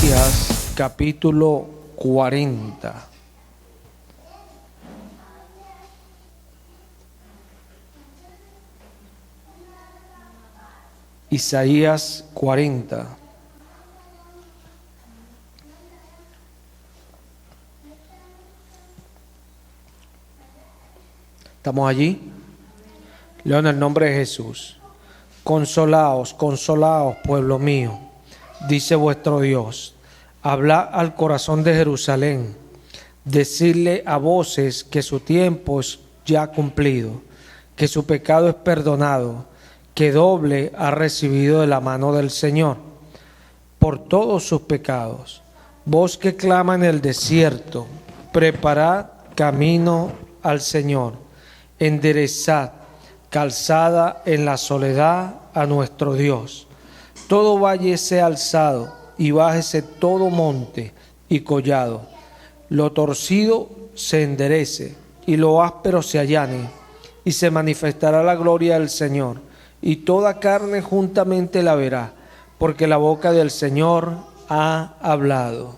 Isaías capítulo 40. Isaías 40. ¿Estamos allí? Leo en el nombre de Jesús. Consolaos, consolaos, pueblo mío, dice vuestro Dios. Hablad al corazón de Jerusalén, decidle a voces que su tiempo es ya cumplido, que su pecado es perdonado, que doble ha recibido de la mano del Señor por todos sus pecados. Voz que clama en el desierto, preparad camino al Señor, enderezad calzada en la soledad a nuestro Dios. Todo valle sea alzado y bájese todo monte y collado. Lo torcido se enderece y lo áspero se allane, y se manifestará la gloria del Señor, y toda carne juntamente la verá, porque la boca del Señor ha hablado.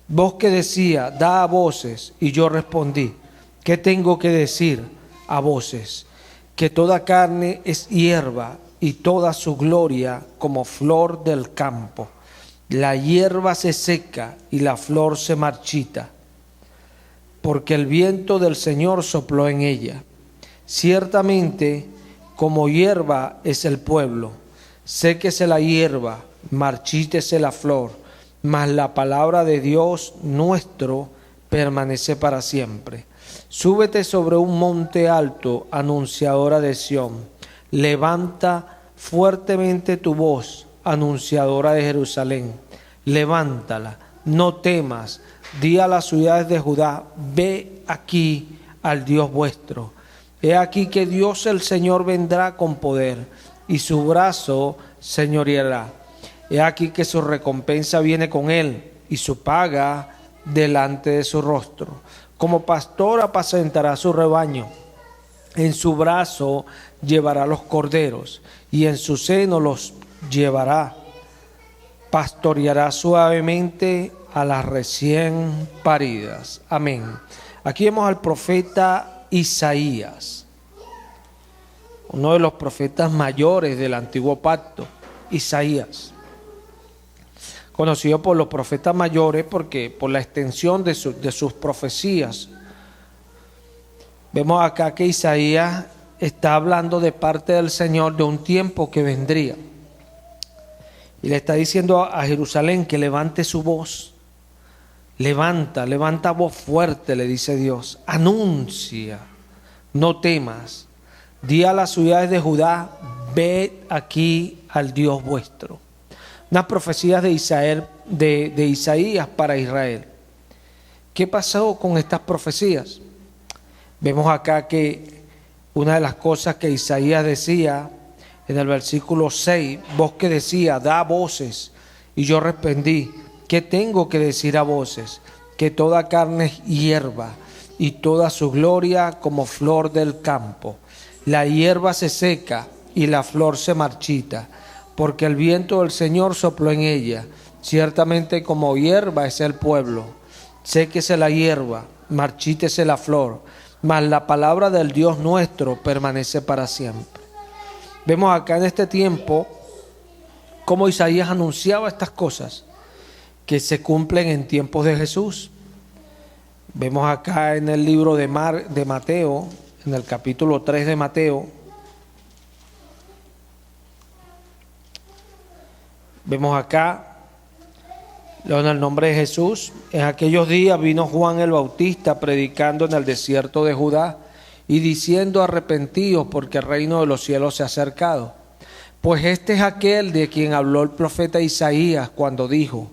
Voz que decía, da a voces, y yo respondí, ¿qué tengo que decir a voces? Que toda carne es hierba y toda su gloria como flor del campo. La hierba se seca y la flor se marchita, porque el viento del Señor sopló en ella. Ciertamente, como hierba es el pueblo, séquese la hierba, marchítese la flor, mas la palabra de Dios nuestro permanece para siempre. Súbete sobre un monte alto, anunciadora de Sión. Levanta fuertemente tu voz, anunciadora de Jerusalén. Levántala, no temas. Di a las ciudades de Judá, ve aquí al Dios vuestro. He aquí que Dios el Señor vendrá con poder, y su brazo señoreará. He aquí que su recompensa viene con él, y su paga delante de su rostro. Como pastor apacentará su rebaño, en su brazo llevará los corderos, y en su seno los llevará. Pastoreará suavemente a las recién paridas. Amén. Aquí vemos al profeta Isaías, uno de los profetas mayores del antiguo pacto. Isaías, conocido por los profetas mayores porque por la extensión de sus profecías. Vemos acá que Isaías está hablando de parte del Señor de un tiempo que vendría. Y le está diciendo a Jerusalén que levante su voz. Levanta voz fuerte, le dice Dios. Anuncia, no temas. Di a las ciudades de Judá, ved aquí al Dios vuestro. Unas profecías de Isaías para Israel. ¿Qué pasó con estas profecías? Vemos acá que una de las cosas que Isaías decía en el versículo 6, voz que decía, da voces, y yo respondí, ¿qué tengo que decir a voces? Que toda carne es hierba, y toda su gloria como flor del campo. La hierba se seca y la flor se marchita, porque el viento del Señor sopló en ella. Ciertamente como hierba es el pueblo. Séquese la hierba, marchítese la flor, mas la palabra del Dios nuestro permanece para siempre. Vemos acá en este tiempo cómo Isaías anunciaba estas cosas que se cumplen en tiempos de Jesús. Vemos acá en el libro de Mateo, en el capítulo 3 de Mateo, vemos acá, en el nombre de Jesús, en aquellos días vino Juan el Bautista predicando en el desierto de Judá y diciendo, arrepentíos porque el reino de los cielos se ha acercado. Pues este es aquel de quien habló el profeta Isaías cuando dijo,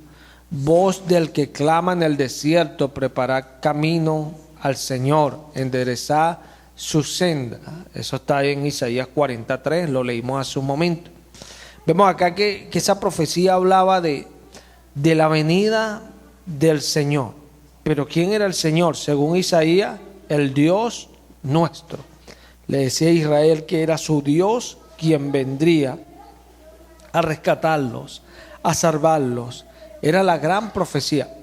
voz del que clama en el desierto, preparad camino al Señor, enderezad su senda. Eso está en Isaías 43, lo leímos hace un momento. Vemos acá que esa profecía hablaba de la venida del Señor. Pero ¿quién era el Señor? Según Isaías, el Dios nuestro. Le decía a Israel que era su Dios quien vendría a rescatarlos, a salvarlos Era la gran profecía.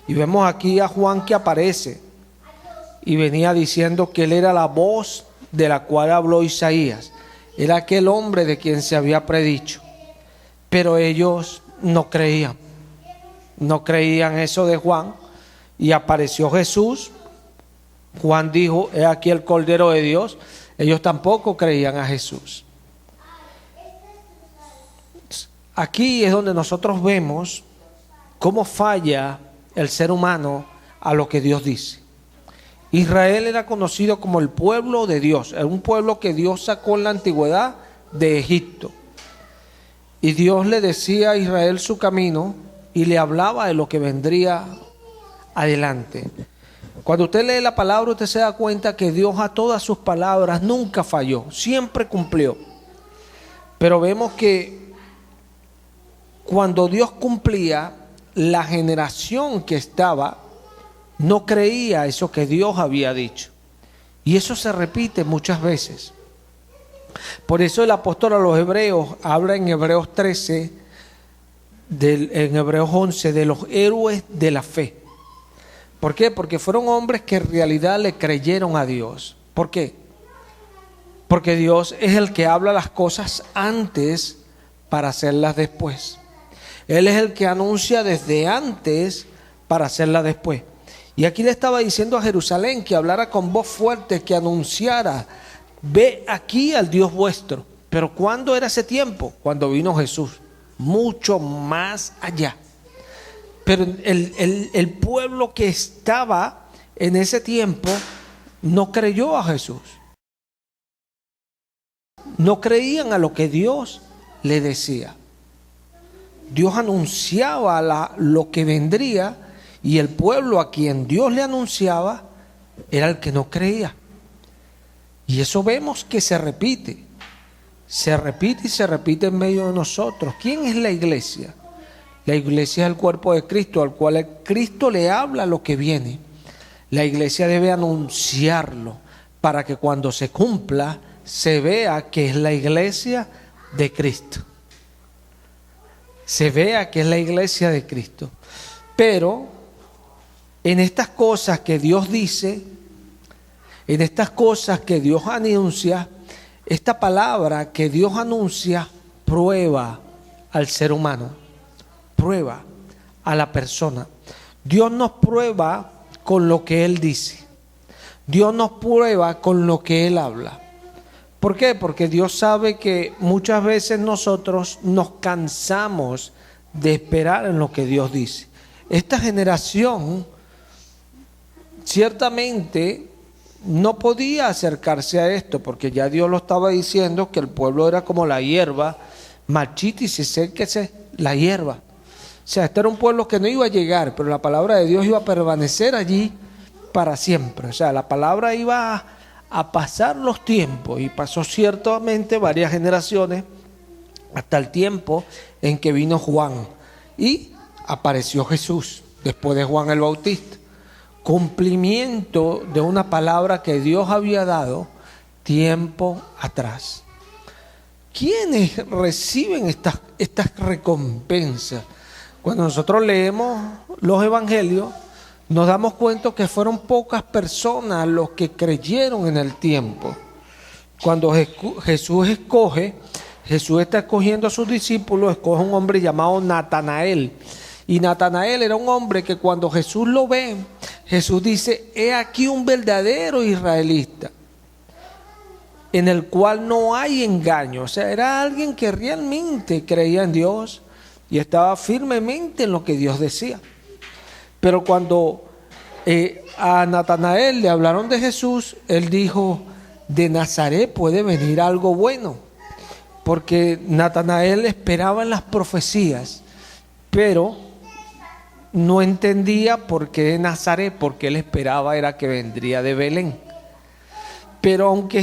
Y vemos aquí a Juan que aparece y venía diciendo que él era la voz de la cual habló Isaías. Era aquel hombre de quien se había predicho. Pero ellos no creían. No creían eso de Juan. Y apareció Jesús. Juan dijo: he aquí el Cordero de Dios. Ellos tampoco creían a Jesús. Aquí es donde nosotros vemos cómo falla el ser humano a lo que Dios dice. Israel era conocido como el pueblo de Dios. Era un pueblo que Dios sacó en la antigüedad de Egipto. Y Dios le decía a Israel su camino y le hablaba de lo que vendría adelante. Cuando usted lee la palabra, usted se da cuenta que Dios a todas sus palabras nunca falló, siempre cumplió. Pero vemos que cuando Dios cumplía, la generación que estaba no creía eso que Dios había dicho. Y eso se repite muchas veces. Por eso el apóstol a los hebreos habla en Hebreos 13, en Hebreos 11, de los héroes de la fe. ¿Por qué? Porque fueron hombres que en realidad le creyeron a Dios. ¿Por qué? Porque Dios es el que habla las cosas antes para hacerlas después. Él es el que anuncia desde antes para hacerlas después. Y aquí le estaba diciendo a Jerusalén que hablara con voz fuerte, que anunciara: ve aquí al Dios vuestro. Pero ¿cuándo era ese tiempo? Cuando vino Jesús, mucho más allá. Pero el pueblo que estaba en ese tiempo no creyó a Jesús. No creían a lo que Dios le decía. Dios anunciaba lo que vendría, y el pueblo a quien Dios le anunciaba era el que no creía. Y eso vemos que se repite y se repite en medio de nosotros. ¿Quién es la iglesia? La iglesia es el cuerpo de Cristo, al cual el Cristo le habla lo que viene. La iglesia debe anunciarlo para que cuando se cumpla se vea que es la iglesia de Cristo. Se vea que es la iglesia de Cristo. Pero en estas cosas que Dios dice, en estas cosas que Dios anuncia, esta palabra que Dios anuncia prueba al ser humano, prueba a la persona. Dios nos prueba con lo que Él dice. Dios nos prueba con lo que Él habla. ¿Por qué? Porque Dios sabe que muchas veces nosotros nos cansamos de esperar en lo que Dios dice. Esta generación ciertamente no podía acercarse a esto, porque ya Dios lo estaba diciendo, que el pueblo era como la hierba, marchita y se séquese la hierba. O sea, este era un pueblo que no iba a llegar, pero la palabra de Dios iba a permanecer allí para siempre. O sea, la palabra iba a pasar los tiempos, y pasó ciertamente varias generaciones hasta el tiempo en que vino Juan y apareció Jesús después de Juan el Bautista. Cumplimiento de una palabra que Dios había dado tiempo atrás. ¿Quiénes reciben estas recompensas? Cuando nosotros leemos los evangelios, nos damos cuenta que fueron pocas personas los que creyeron en el tiempo. Cuando Jesús está escogiendo a sus discípulos, escoge un hombre llamado Natanael. Y Natanael era un hombre que cuando Jesús lo ve, Jesús dice: he aquí un verdadero israelita, en el cual no hay engaño. O sea, era alguien que realmente creía en Dios y estaba firmemente en lo que Dios decía. Pero cuando a Natanael le hablaron de Jesús, él dijo: de Nazaret puede venir algo bueno. Porque Natanael esperaba en las profecías, pero no entendía por qué de Nazaret, porque él esperaba era que vendría de Belén. Pero aunque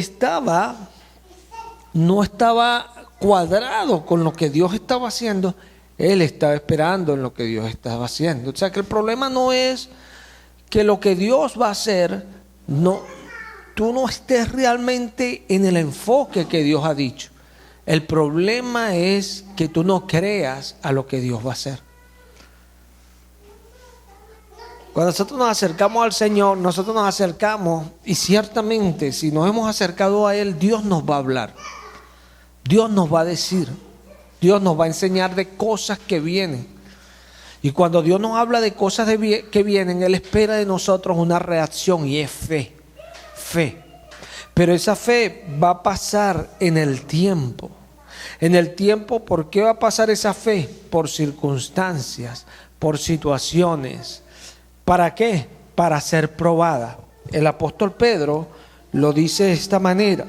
no estaba cuadrado con lo que Dios estaba haciendo, él estaba esperando en lo que Dios estaba haciendo. O sea que el problema no es que lo que Dios va a hacer, tú no estés realmente en el enfoque que Dios ha dicho. El problema es que tú no creas a lo que Dios va a hacer. Cuando nosotros nos acercamos al Señor, nosotros nos acercamos y ciertamente si nos hemos acercado a Él, Dios nos va a hablar. Dios nos va a decir. Dios nos va a enseñar de cosas que vienen. Y cuando Dios nos habla de cosas que vienen, Él espera de nosotros una reacción y es fe. Fe. Pero esa fe va a pasar en el tiempo. En el tiempo, ¿por qué va a pasar esa fe? Por circunstancias, por situaciones. ¿Para qué? Para ser probada. El apóstol Pedro lo dice de esta manera.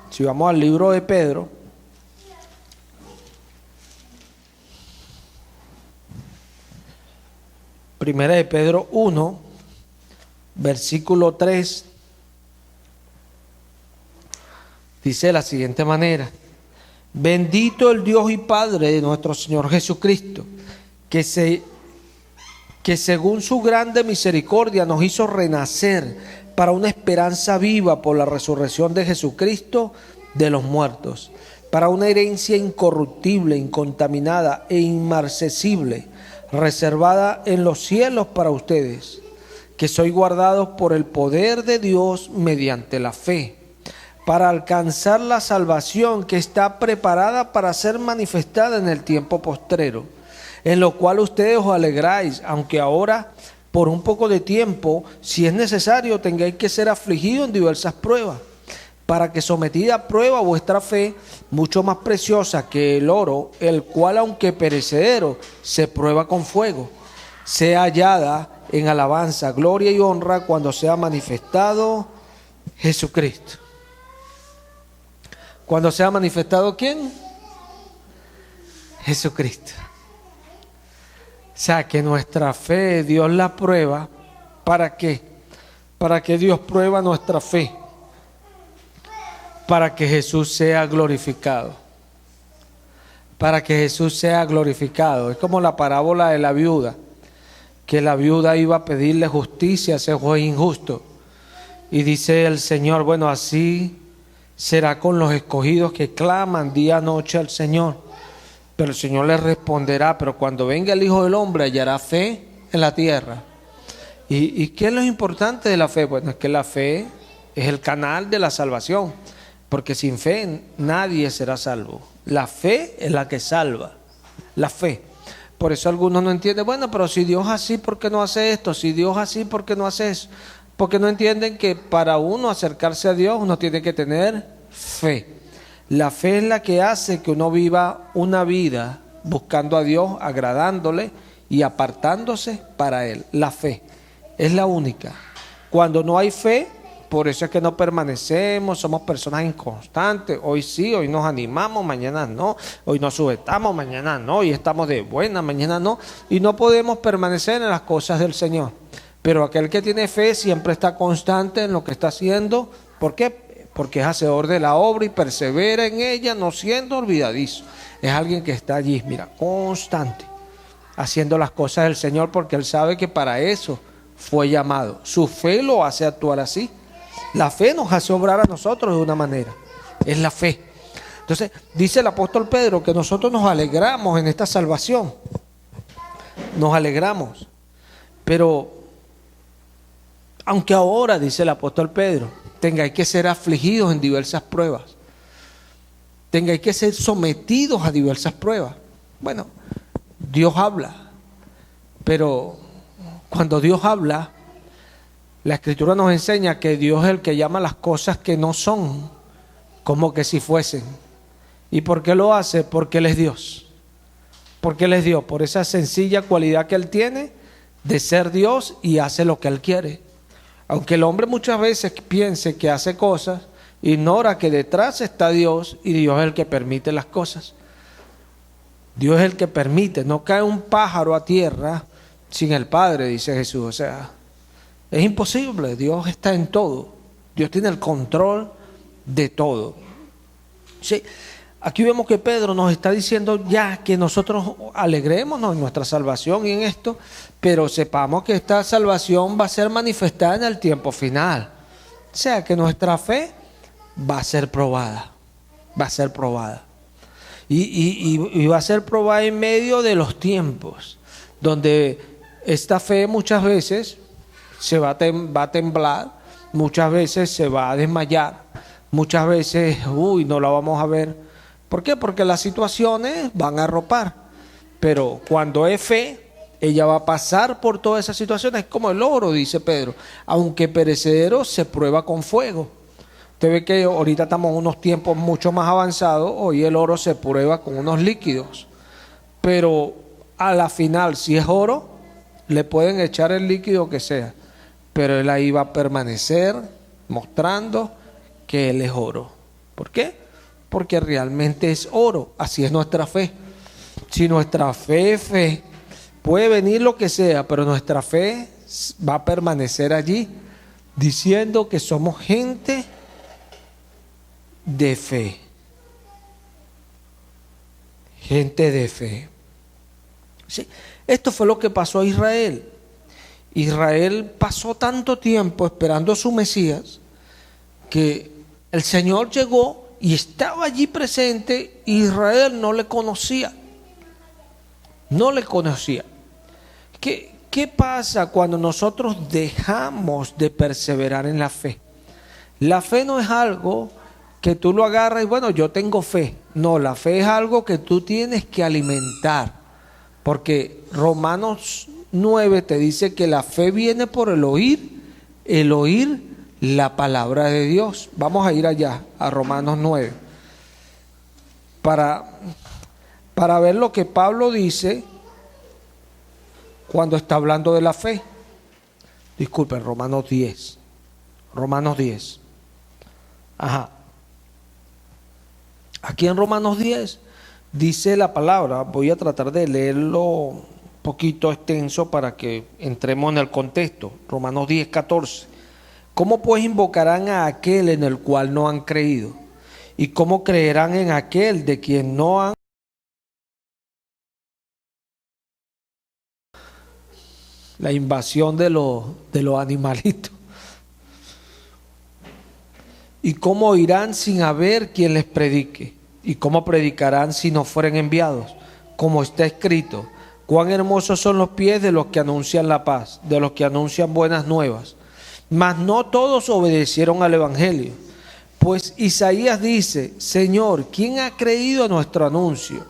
Si vamos al libro de Pedro, Primera de Pedro 1, versículo 3, dice de la siguiente manera: bendito el Dios y Padre de nuestro Señor Jesucristo, que según su grande misericordia nos hizo renacer para una esperanza viva por la resurrección de Jesucristo de los muertos, para una herencia incorruptible, incontaminada e inmarcesible, reservada en los cielos para ustedes, que sois guardados por el poder de Dios mediante la fe, para alcanzar la salvación que está preparada para ser manifestada en el tiempo postrero, en lo cual ustedes os alegráis, aunque ahora por un poco de tiempo, si es necesario, tengáis que ser afligidos en diversas pruebas, para que sometida a prueba vuestra fe, mucho más preciosa que el oro, el cual aunque perecedero, se prueba con fuego, sea hallada en alabanza, gloria y honra cuando sea manifestado Jesucristo. Cuando sea manifestado, ¿quién? Jesucristo. O sea, que nuestra fe, Dios la prueba. ¿Para qué? ¿Para qué Dios prueba nuestra fe? Para que Jesús sea glorificado. Para que Jesús sea glorificado. Es como la parábola de la viuda, que la viuda iba a pedirle justicia a ese juez injusto. Y dice el Señor, bueno, así será con los escogidos que claman día y noche al Señor. Pero el Señor les responderá, pero cuando venga el Hijo del Hombre hallará fe en la tierra. ¿Y qué es lo importante de la fe? Bueno, es que la fe es el canal de la salvación, porque sin fe nadie será salvo. La fe es la que salva, la fe. Por eso algunos no entienden, bueno, pero si Dios es así, ¿por qué no hace esto? Si Dios es así, ¿por qué no hace eso? Porque no entienden que para uno acercarse a Dios, uno tiene que tener fe. La fe es la que hace que uno viva una vida buscando a Dios, agradándole y apartándose para Él. La fe es la única. Cuando no hay fe, por eso es que no permanecemos, somos personas inconstantes. Hoy sí, hoy nos animamos, mañana no. Hoy nos sujetamos, mañana no. Hoy estamos de buena, mañana no. Y no podemos permanecer en las cosas del Señor. Pero aquel que tiene fe siempre está constante en lo que está haciendo. ¿Por qué? Porque es hacedor de la obra y persevera en ella, no siendo olvidadizo. Es alguien que está allí, mira, constante, haciendo las cosas del Señor, porque Él sabe que para eso fue llamado. Su fe lo hace actuar así. La fe nos hace obrar a nosotros de una manera. Es la fe. Entonces, dice el apóstol Pedro que nosotros nos alegramos en esta salvación. Nos alegramos. Pero, aunque ahora, dice el apóstol Pedro, tengáis que ser afligidos en diversas pruebas, tengáis que ser sometidos a diversas pruebas. Bueno, Dios habla, pero cuando Dios habla, la Escritura nos enseña que Dios es el que llama las cosas que no son como que si fuesen. ¿Y por qué lo hace? Porque Él es Dios. Porque Él es Dios, por esa sencilla cualidad que Él tiene de ser Dios y hace lo que Él quiere. Aunque el hombre muchas veces piense que hace cosas, ignora que detrás está Dios y Dios es el que permite las cosas. Dios es el que permite. No cae un pájaro a tierra sin el Padre, dice Jesús. O sea, es imposible. Dios está en todo. Dios tiene el control de todo. Sí. Aquí vemos que Pedro nos está diciendo ya que nosotros alegrémonos en nuestra salvación y en esto, pero sepamos que esta salvación va a ser manifestada en el tiempo final. O sea que nuestra fe va a ser probada, va a ser probada. Y va a ser probada en medio de los tiempos, donde esta fe muchas veces va a temblar, muchas veces se va a desmayar, muchas veces, no la vamos a ver. ¿Por qué? Porque las situaciones van a arropar. Pero cuando es fe, ella va a pasar por todas esas situaciones. Es como el oro, dice Pedro. Aunque perecedero, se prueba con fuego. Usted ve que ahorita estamos en unos tiempos mucho más avanzados. Hoy el oro se prueba con unos líquidos. Pero a la final, si es oro, le pueden echar el líquido que sea. Pero él ahí va a permanecer mostrando que él es oro. ¿Por qué? Porque realmente es oro. Así es nuestra fe. Si nuestra fe, puede venir lo que sea, pero nuestra fe va a permanecer allí, diciendo que somos gente de fe. Gente de fe. Sí, esto fue lo que pasó a Israel. Israel pasó tanto tiempo esperando a su Mesías que el Señor llegó y estaba allí presente. Israel no le conocía. No le conocía. ¿Qué pasa cuando nosotros dejamos de perseverar en la fe? La fe no es algo que tú lo agarras y bueno, yo tengo fe. No, la fe es algo que tú tienes que alimentar. Porque Romanos 9 te dice que la fe viene por el oír la palabra de Dios. Vamos a ir allá, a Romanos 9. Para ver lo que Pablo dice cuando está hablando de la fe. Disculpen, Romanos 10. Romanos 10. Ajá. Aquí en Romanos 10 dice la palabra, voy a tratar de leerlo un poquito extenso para que entremos en el contexto. Romanos 10, 14. ¿Cómo pues invocarán a aquel en el cual no han creído? ¿Y cómo creerán en aquel de quien no han? La invasión de los animalitos. ¿Y cómo irán sin haber quien les predique? ¿Y cómo predicarán si no fueren enviados? Como está escrito, cuán hermosos son los pies de los que anuncian la paz, de los que anuncian buenas nuevas. Mas no todos obedecieron al evangelio. Pues Isaías dice, Señor, ¿quién ha creído a nuestro anuncio?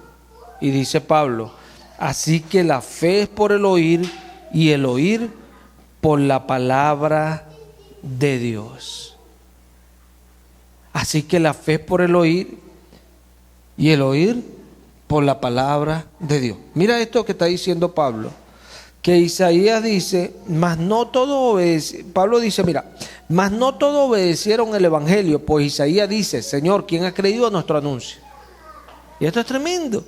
Y dice Pablo, así que la fe es por el oír, y el oír por la palabra de Dios. Así que la fe es por el oír y el oír por la palabra de Dios. Mira esto que está diciendo Pablo, que Isaías dice, mas no todo obedece. Pablo dice, mira, mas no todos obedecieron el evangelio, pues Isaías dice, Señor, ¿quién ha creído a nuestro anuncio? Y esto es tremendo.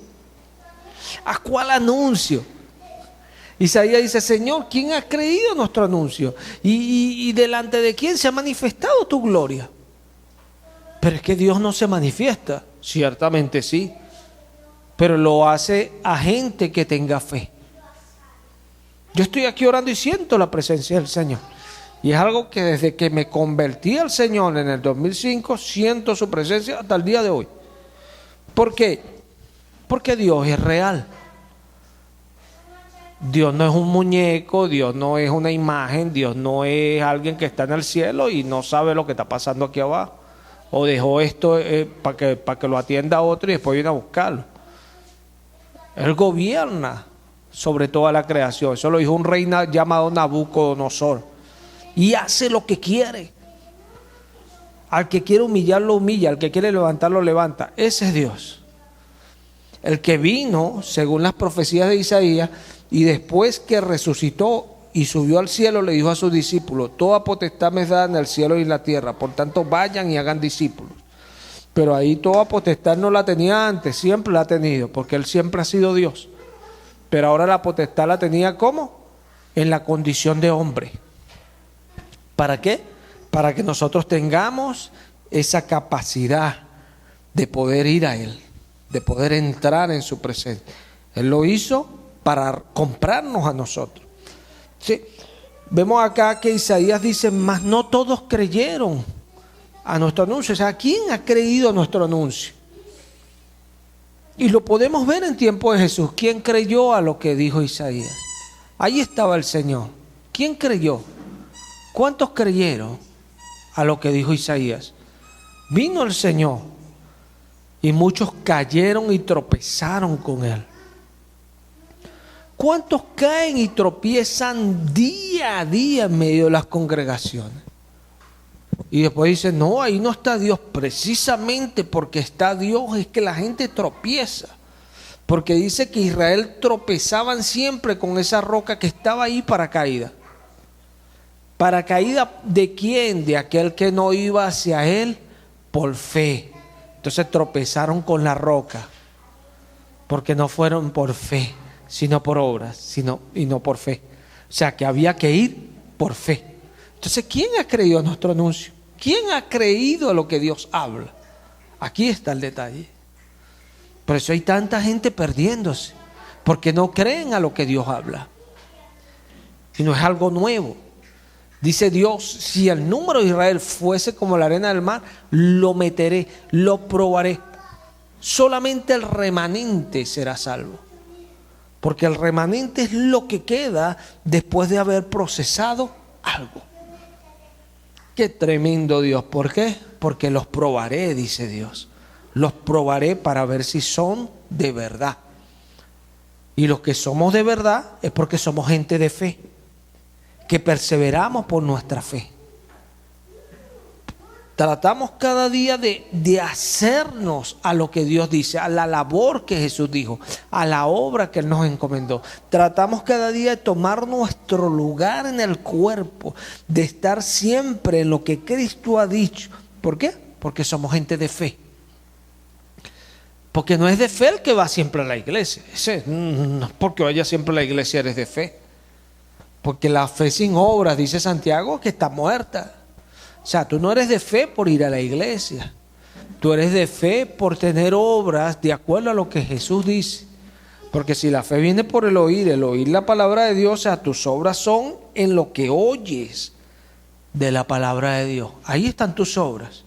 ¿A cuál anuncio? Isaías dice, Señor, ¿quién ha creído nuestro anuncio? ¿Y delante de quién se ha manifestado tu gloria? Pero es que Dios no se manifiesta. Ciertamente sí. Pero lo hace a gente que tenga fe. Yo estoy aquí orando y siento la presencia del Señor. Y es algo que desde que me convertí al Señor en el 2005, siento su presencia hasta el día de hoy. ¿Por qué? Porque Dios es real. Dios no es un muñeco, Dios no es una imagen, Dios no es alguien que está en el cielo y no sabe lo que está pasando aquí abajo. O dejó esto para que lo atienda otro y después viene a buscarlo. Él gobierna sobre toda la creación. Eso lo dijo un rey llamado Nabucodonosor. Y hace lo que quiere. Al que quiere humillar, lo humilla. Al que quiere levantar, lo levanta. Ese es Dios. El que vino, según las profecías de Isaías, y después que resucitó y subió al cielo, le dijo a sus discípulos, toda potestad me es dada en el cielo y en la tierra, por tanto vayan y hagan discípulos. Pero ahí toda potestad no la tenía antes, siempre la ha tenido, porque Él siempre ha sido Dios. Pero ahora la potestad la tenía ¿cómo? En la condición de hombre. ¿Para qué? Para que nosotros tengamos esa capacidad de poder ir a Él, de poder entrar en su presencia. Él lo hizo para comprarnos a nosotros. Sí. Vemos acá que Isaías dice, mas no todos creyeron a nuestro anuncio. O sea, ¿quién ha creído a nuestro anuncio? Y lo podemos ver en tiempo de Jesús. ¿Quién creyó a lo que dijo Isaías? Ahí estaba el Señor. ¿Quién creyó? ¿Cuántos creyeron a lo que dijo Isaías? Vino el Señor y muchos cayeron y tropezaron con Él. ¿Cuántos caen y tropiezan día a día en medio de las congregaciones? Y después dicen, no, ahí no está Dios. Precisamente porque está Dios es que la gente tropieza. Porque dice que Israel tropezaban siempre con esa roca que estaba ahí para caída. ¿Para caída de quién? De aquel que no iba hacia Él por fe. Entonces tropezaron con la roca. Porque no fueron por fe, sino por obras, y no por fe. O sea que había que ir por fe. Entonces, ¿quién ha creído a nuestro anuncio? ¿Quién ha creído a lo que Dios habla? Aquí está el detalle. Por eso hay tanta gente perdiéndose, porque no creen a lo que Dios habla. Y no es algo nuevo. Dice Dios, si el número de Israel fuese como la arena del mar, lo meteré, lo probaré. Solamente el remanente será salvo. Porque el remanente es lo que queda después de haber procesado algo. Qué tremendo Dios. ¿Por qué? Porque los probaré, dice Dios. Los probaré para ver si son de verdad. Y los que somos de verdad es porque somos gente de fe, que perseveramos por nuestra fe. Tratamos cada día de hacernos a lo que Dios dice, a la labor que Jesús dijo, a la obra que Él nos encomendó. Tratamos cada día de tomar nuestro lugar en el cuerpo, de estar siempre en lo que Cristo ha dicho. ¿Por qué? Porque somos gente de fe. Porque no es de fe el que va siempre a la iglesia. No es porque vaya siempre a la iglesia eres de fe. Porque la fe sin obras, dice Santiago, que está muerta. O sea, tú no eres de fe por ir a la iglesia. Tú eres de fe por tener obras de acuerdo a lo que Jesús dice. Porque si la fe viene por el oír la palabra de Dios, o sea, tus obras son en lo que oyes de la palabra de Dios. Ahí están tus obras.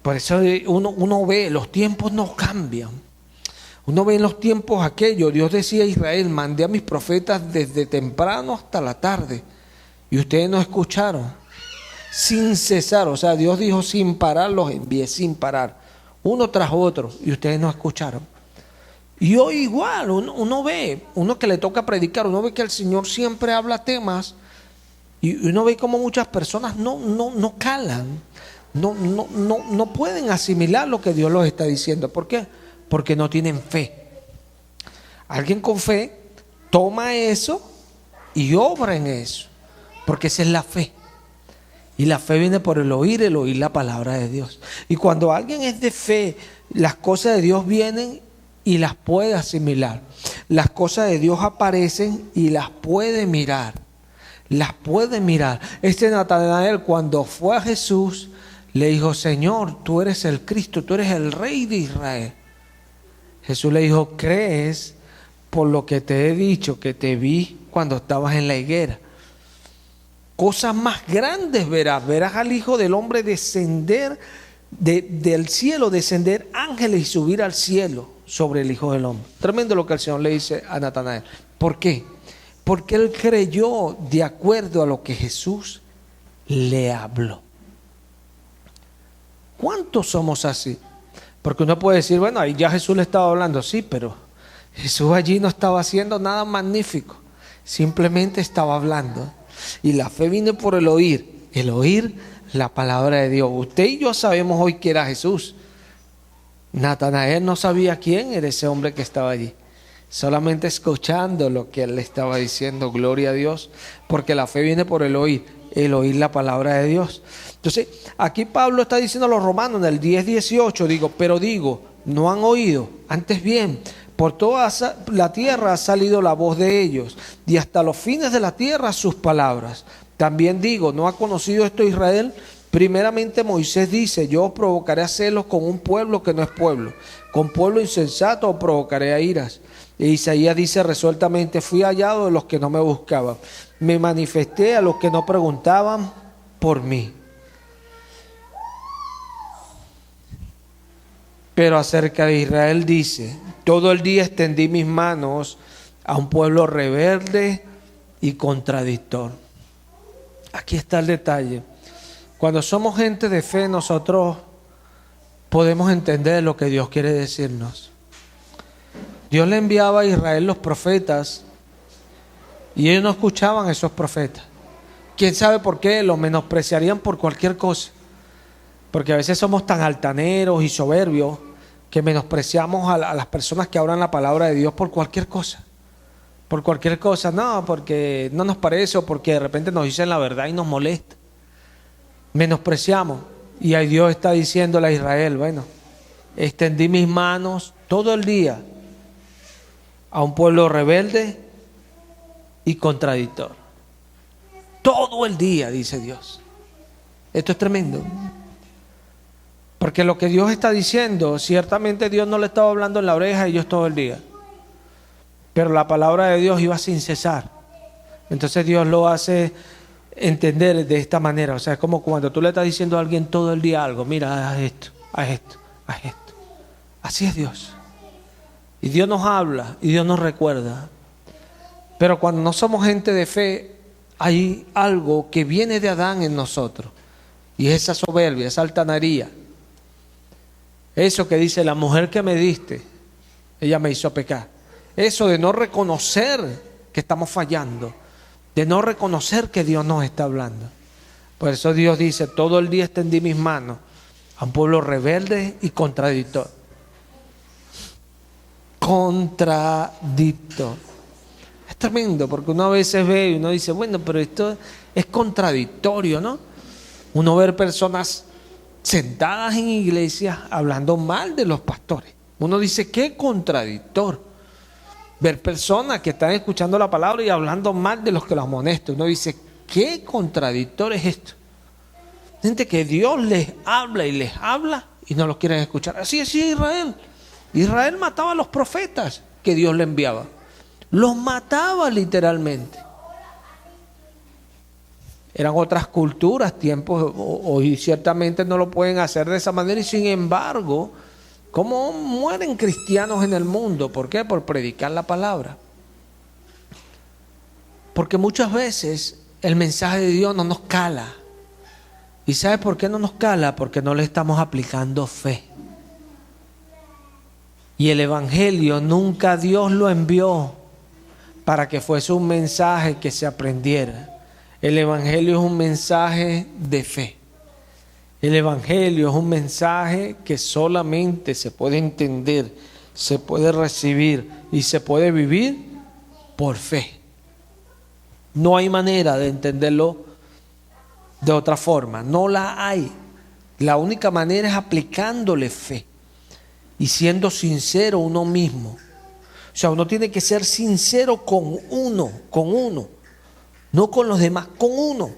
Por eso uno ve, los tiempos no cambian. Uno ve en los tiempos aquellos, Dios decía a Israel, mandé a mis profetas desde temprano hasta la tarde. Y ustedes no escucharon. Sin cesar, o sea, Dios dijo sin parar, los envié sin parar, uno tras otro, y ustedes no escucharon. Y hoy igual, uno ve, uno que le toca predicar, uno ve que el Señor siempre habla temas, y uno ve como muchas personas no calan, no pueden asimilar lo que Dios los está diciendo. ¿Por qué? Porque no tienen fe. Alguien con fe toma eso y obra en eso, porque esa es la fe. Y la fe viene por el oír la palabra de Dios. Y cuando alguien es de fe, las cosas de Dios vienen y las puede asimilar. Las cosas de Dios aparecen y las puede mirar. Las puede mirar. Natanael, cuando fue a Jesús, le dijo, Señor, tú eres el Cristo, tú eres el Rey de Israel. Jesús le dijo, ¿crees por lo que te he dicho, que te vi cuando estabas en la higuera? Cosas más grandes verás al Hijo del Hombre descender del cielo, descender ángeles y subir al cielo sobre el Hijo del Hombre. Tremendo lo que el Señor le dice a Natanael. ¿Por qué? Porque él creyó de acuerdo a lo que Jesús le habló. ¿Cuántos somos así? Porque uno puede decir, bueno, ahí ya Jesús le estaba hablando, sí, pero Jesús allí no estaba haciendo nada magnífico, simplemente estaba hablando. Y la fe viene por el oír la palabra de Dios. Usted y yo sabemos hoy que era Jesús. Natanael no sabía quién era ese hombre que estaba allí, solamente escuchando lo que él le estaba diciendo. Gloria a Dios, porque la fe viene por el oír la palabra de Dios. Entonces, aquí Pablo está diciendo a los romanos en el 10:18, pero no han oído, antes bien, por toda la tierra ha salido la voz de ellos, y hasta los fines de la tierra sus palabras. También ¿no ha conocido esto Israel? Primeramente Moisés dice, yo os provocaré a celos con un pueblo que no es pueblo, con pueblo insensato os provocaré a iras. E Isaías dice resueltamente, fui hallado de los que no me buscaban, me manifesté a los que no preguntaban por mí. Pero acerca de Israel dice, todo el día extendí mis manos a un pueblo rebelde y contradictor. Aquí está el detalle. Cuando somos gente de fe, nosotros podemos entender lo que Dios quiere decirnos. Dios le enviaba a Israel los profetas y ellos no escuchaban a esos profetas. ¿Quién sabe por qué? Los menospreciarían por cualquier cosa. Porque a veces somos tan altaneros y soberbios que menospreciamos a las personas que hablan la palabra de Dios por cualquier cosa. Por cualquier cosa, no, porque no nos parece o porque de repente nos dicen la verdad y nos molesta. Menospreciamos. Y ahí Dios está diciéndole a Israel, bueno, extendí mis manos todo el día a un pueblo rebelde y contradictor. Todo el día, dice Dios. Esto es tremendo. Porque lo que Dios está diciendo, ciertamente Dios no le estaba hablando en la oreja a ellos todo el día. Pero la palabra de Dios iba sin cesar. Entonces Dios lo hace entender de esta manera. O sea, es como cuando tú le estás diciendo a alguien todo el día algo. Mira, haz esto, haz esto, haz esto. Así es Dios. Y Dios nos habla y Dios nos recuerda. Pero cuando no somos gente de fe, hay algo que viene de Adán en nosotros. Y es esa soberbia, esa altanería. Eso que dice, la mujer que me diste, ella me hizo pecar. Eso de no reconocer que estamos fallando, de no reconocer que Dios nos está hablando. Por eso Dios dice, todo el día extendí mis manos a un pueblo rebelde y contradictor. Contradictor. Es tremendo porque uno a veces ve y uno dice, bueno, pero esto es contradictorio, ¿no? Uno ve personas sentadas en iglesias hablando mal de los pastores. Uno dice, qué contradictor. Ver personas que están escuchando la palabra y hablando mal de los que los amonestan. Uno dice, qué contradictor es esto. Gente que Dios les habla y no los quieren escuchar. Así es Israel. Israel mataba a los profetas que Dios le enviaba. Los mataba literalmente. Eran otras culturas, tiempos, hoy ciertamente no lo pueden hacer de esa manera y sin embargo, ¿cómo mueren cristianos en el mundo? ¿Por qué? Por predicar la palabra. Porque muchas veces el mensaje de Dios no nos cala. ¿Y sabe por qué no nos cala? Porque no le estamos aplicando fe. Y el evangelio nunca Dios lo envió para que fuese un mensaje que se aprendiera. El evangelio es un mensaje de fe. El evangelio es un mensaje que solamente se puede entender, se puede recibir y se puede vivir por fe. No hay manera de entenderlo de otra forma, no la hay. La única manera es aplicándole fe y siendo sincero uno mismo. O sea, uno tiene que ser sincero con uno, no con los demás, con uno.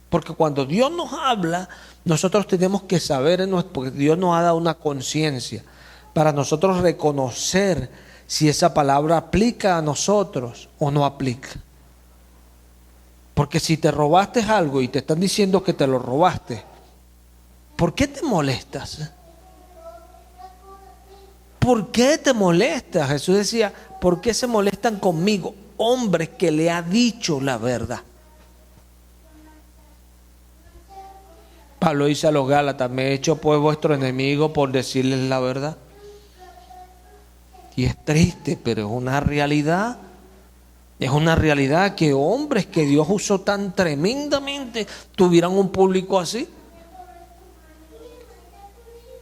Porque cuando Dios nos habla, nosotros tenemos que saber, porque Dios nos ha dado una conciencia para nosotros reconocer si esa palabra aplica a nosotros o no aplica. Porque si te robaste algo y te están diciendo que te lo robaste, ¿por qué te molestas? ¿Por qué te molestas? Jesús decía, ¿por qué se molestan conmigo? Hombres que le ha dicho la verdad. Pablo dice a los Gálatas, me he hecho pues vuestro enemigo por decirles la verdad. Y es triste, pero es una realidad. Es una realidad que hombres que Dios usó tan tremendamente tuvieran un público así.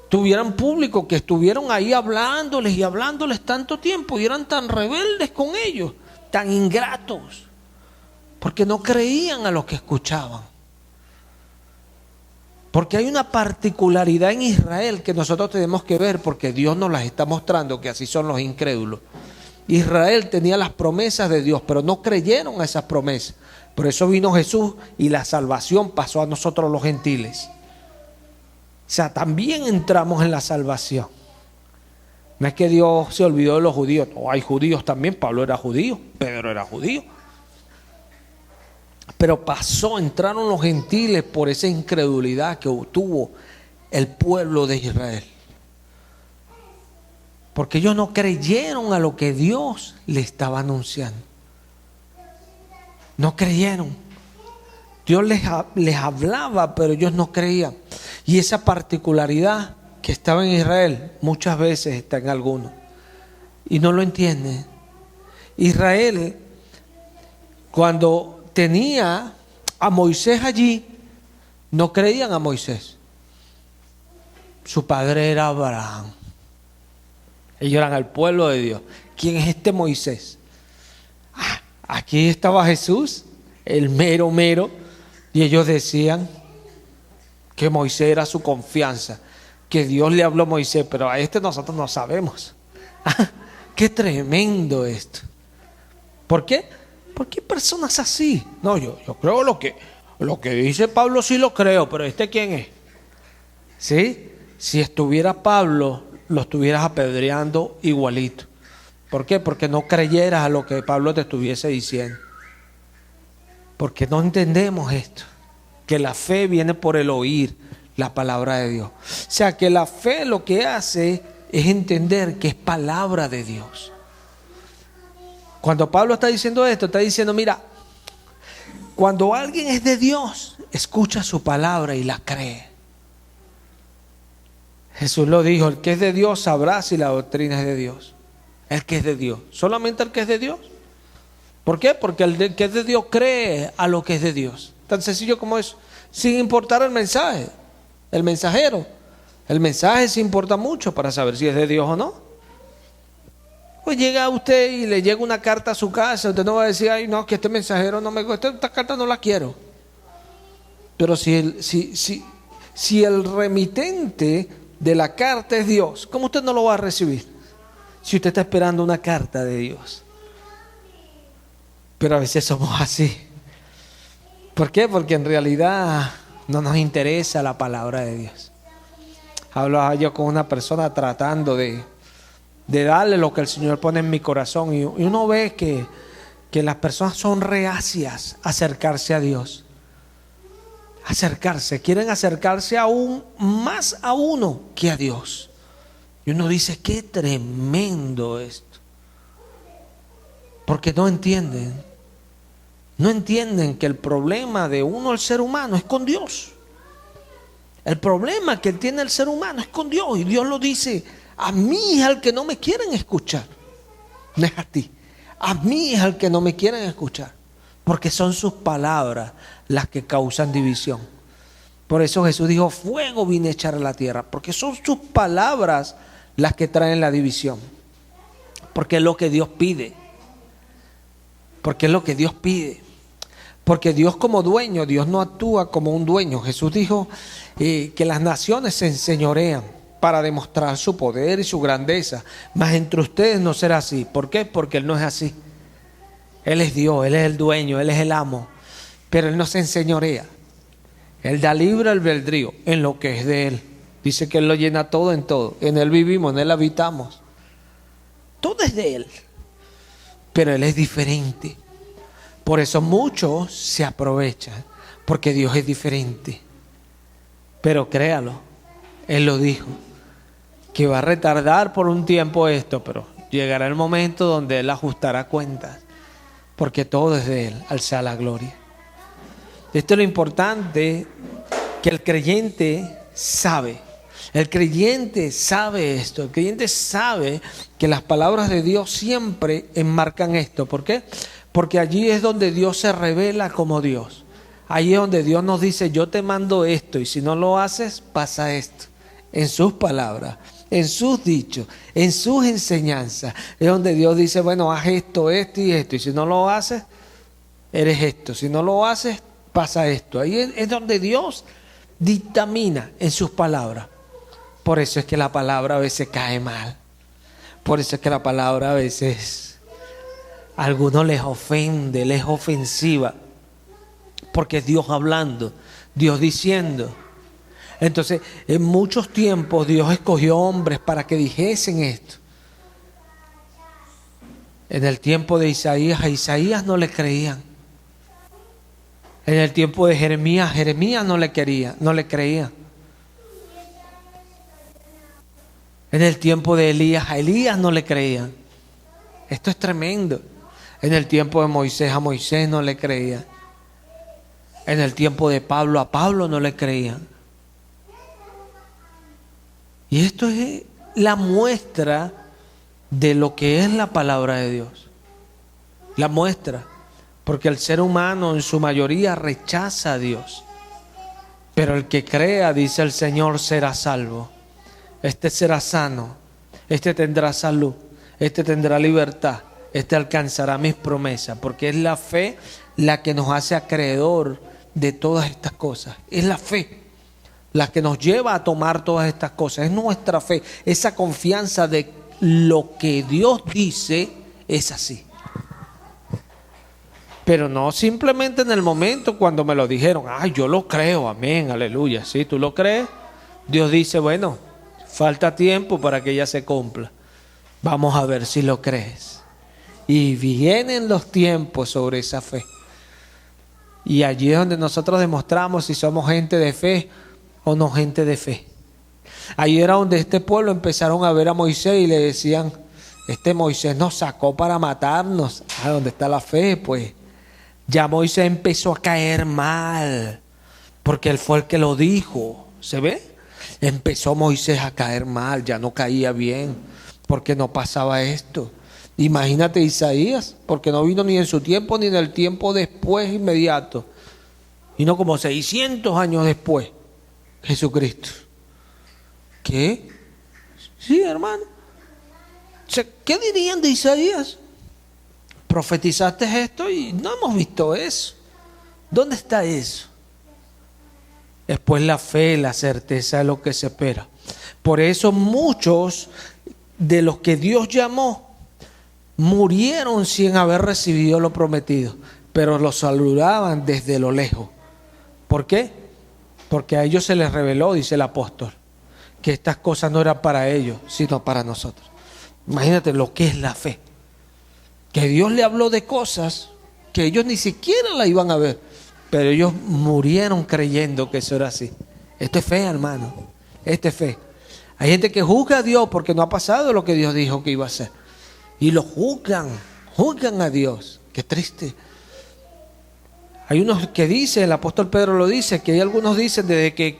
Tuvieran público que estuvieron ahí hablándoles y hablándoles tanto tiempo y eran tan rebeldes con ellos, tan ingratos, porque no creían a lo que escuchaban. Porque hay una particularidad en Israel que nosotros tenemos que ver porque Dios nos las está mostrando que así son los incrédulos. Israel tenía las promesas de Dios, pero no creyeron a esas promesas. Por eso vino Jesús y la salvación pasó a nosotros los gentiles. O sea, también entramos en la salvación. No es que Dios se olvidó de los judíos. No, hay judíos también. Pablo era judío, Pedro era judío. Pero entraron los gentiles por esa incredulidad que tuvo el pueblo de Israel. Porque ellos no creyeron a lo que Dios le estaba anunciando. No creyeron. Dios les hablaba, pero ellos no creían. Y esa particularidad que estaba en Israel muchas veces está en algunos. Y no lo entienden. Israel, cuando tenía a Moisés allí, no creían a Moisés. Su padre era Abraham. Ellos eran el pueblo de Dios. ¿Quién es este Moisés? Aquí estaba Jesús, el mero mero, y ellos decían que Moisés era su confianza, que Dios le habló a Moisés, pero a este nosotros no sabemos. ¡Qué tremendo esto! ¿Por qué? Porque hay personas así. No, yo creo lo que dice Pablo, sí lo creo, pero ¿este quién es? ¿Sí? Si estuviera Pablo, lo estuvieras apedreando igualito. ¿Por qué? Porque no creyeras a lo que Pablo te estuviese diciendo. Porque no entendemos esto. Que la fe viene por el oír la palabra de Dios. O sea, que la fe lo que hace es entender que es palabra de Dios. Cuando Pablo está diciendo esto, está diciendo, mira, cuando alguien es de Dios, escucha su palabra y la cree. Jesús lo dijo, el que es de Dios sabrá si la doctrina es de Dios. El que es de Dios, solamente el que es de Dios. ¿Por qué? Porque el que es de Dios cree a lo que es de Dios. Tan sencillo como eso, sin importar el mensaje, el mensajero. El mensaje sí importa mucho para saber si es de Dios o no. Pues llega usted y le llega una carta a su casa, usted no va a decir, ay no, que este mensajero no me gusta, esta carta no la quiero. Pero si el remitente de la carta es Dios, ¿cómo usted no lo va a recibir? Si usted está esperando una carta de Dios. Pero a veces somos así. ¿Por qué? Porque en realidad no nos interesa la palabra de Dios. Hablaba yo con una persona tratando de darle lo que el Señor pone en mi corazón. Y uno ve que las personas son reacias a acercarse a Dios. Quieren acercarse aún más a uno que a Dios. Y uno dice, qué tremendo esto. Porque no entienden que el problema de uno, el ser humano, es con Dios. El problema que tiene el ser humano es con Dios. Y Dios lo dice, a mí es al que no me quieren escuchar. No es a ti. A mí es al que no me quieren escuchar. Porque son sus palabras las que causan división. Por eso Jesús dijo, fuego vine a echar a la tierra. Porque son sus palabras las que traen la división. Porque es lo que Dios pide. Porque es lo que Dios pide. Porque Dios como dueño, Dios no actúa como un dueño. Jesús dijo que las naciones se enseñorean para demostrar su poder y su grandeza. Mas entre ustedes no será así. ¿Por qué? Porque Él no es así. Él es Dios, Él es el dueño, Él es el amo. Pero Él no se enseñorea. Él da libre albedrío en lo que es de Él. Dice que Él lo llena todo en todo. En Él vivimos, en Él habitamos. Todo es de Él. Pero Él es diferente. Por eso muchos se aprovechan. Porque Dios es diferente. Pero créalo, Él lo dijo. Que va a retardar por un tiempo esto. Pero llegará el momento donde Él ajustará cuentas. Porque todo es de Él. Al sea la gloria. Esto es lo importante, que el creyente sabe. El creyente sabe esto. El creyente sabe que las palabras de Dios siempre enmarcan esto. ¿Por qué? Porque allí es donde Dios se revela como Dios. Ahí es donde Dios nos dice, yo te mando esto y si no lo haces, pasa esto. En sus palabras, en sus dichos, en sus enseñanzas. Es donde Dios dice, bueno, haz esto, esto y esto. Y si no lo haces, eres esto. Si no lo haces, pasa esto. Ahí es donde Dios dictamina en sus palabras. Por eso es que la palabra a veces cae mal. Por eso es que la palabra a veces a algunos les ofende, les es ofensiva. Porque es Dios hablando, Dios diciendo. Entonces, en muchos tiempos Dios escogió hombres para que dijesen esto. En el tiempo de Isaías, a Isaías no le creían. En el tiempo de Jeremías, Jeremías no le creía. En el tiempo de Elías, a Elías no le creían. Esto es tremendo. En el tiempo de Moisés, a Moisés no le creían. En el tiempo de Pablo, a Pablo no le creían. Y esto es la muestra de lo que es la palabra de Dios. La muestra. Porque el ser humano en su mayoría rechaza a Dios. Pero el que crea, dice el Señor, será salvo. Este será sano. Este tendrá salud. Este tendrá libertad. Este alcanzará mis promesas. Porque es la fe la que nos hace acreedor de todas estas cosas. Es la fe la que nos lleva a tomar todas estas cosas. Es nuestra fe. Esa confianza de lo que Dios dice es así. Pero no simplemente en el momento cuando me lo dijeron. Ay, yo lo creo, amén, aleluya. ¿Sí? ¿Tú lo crees? Dios dice, bueno, falta tiempo para que ya se cumpla. Vamos a ver si lo crees. Y vienen los tiempos sobre esa fe. Y allí es donde nosotros demostramos si somos gente de fe o no gente de fe. Ahí era donde este pueblo empezaron a ver a Moisés y le decían, este Moisés nos sacó para matarnos. Ah, ¿dónde está la fe? Pues ya Moisés empezó a caer mal, porque él fue el que lo dijo. ¿Se ve? Empezó Moisés a caer mal, ya no caía bien, porque no pasaba esto. Imagínate Isaías, porque no vino ni en su tiempo ni en el tiempo después inmediato, sino como 600 años después, Jesucristo. ¿Qué? Sí, hermano. ¿Qué dirían de Isaías? Profetizaste esto y no hemos visto eso. ¿Dónde está eso? Después la fe, la certeza de lo que se espera. Por eso muchos de los que Dios llamó murieron sin haber recibido lo prometido, pero lo saludaban desde lo lejos. ¿Por qué? Porque a ellos se les reveló, dice el apóstol, que estas cosas no eran para ellos, sino para nosotros. Imagínate lo que es la fe. Que Dios le habló de cosas que ellos ni siquiera la iban a ver, pero ellos murieron creyendo que eso era así. Esto es fe, hermano. Esto es fe. Hay gente que juzga a Dios porque no ha pasado lo que Dios dijo que iba a hacer. Y lo juzgan a Dios. Qué triste. Hay unos que dicen, el apóstol Pedro lo dice, que hay algunos dicen desde que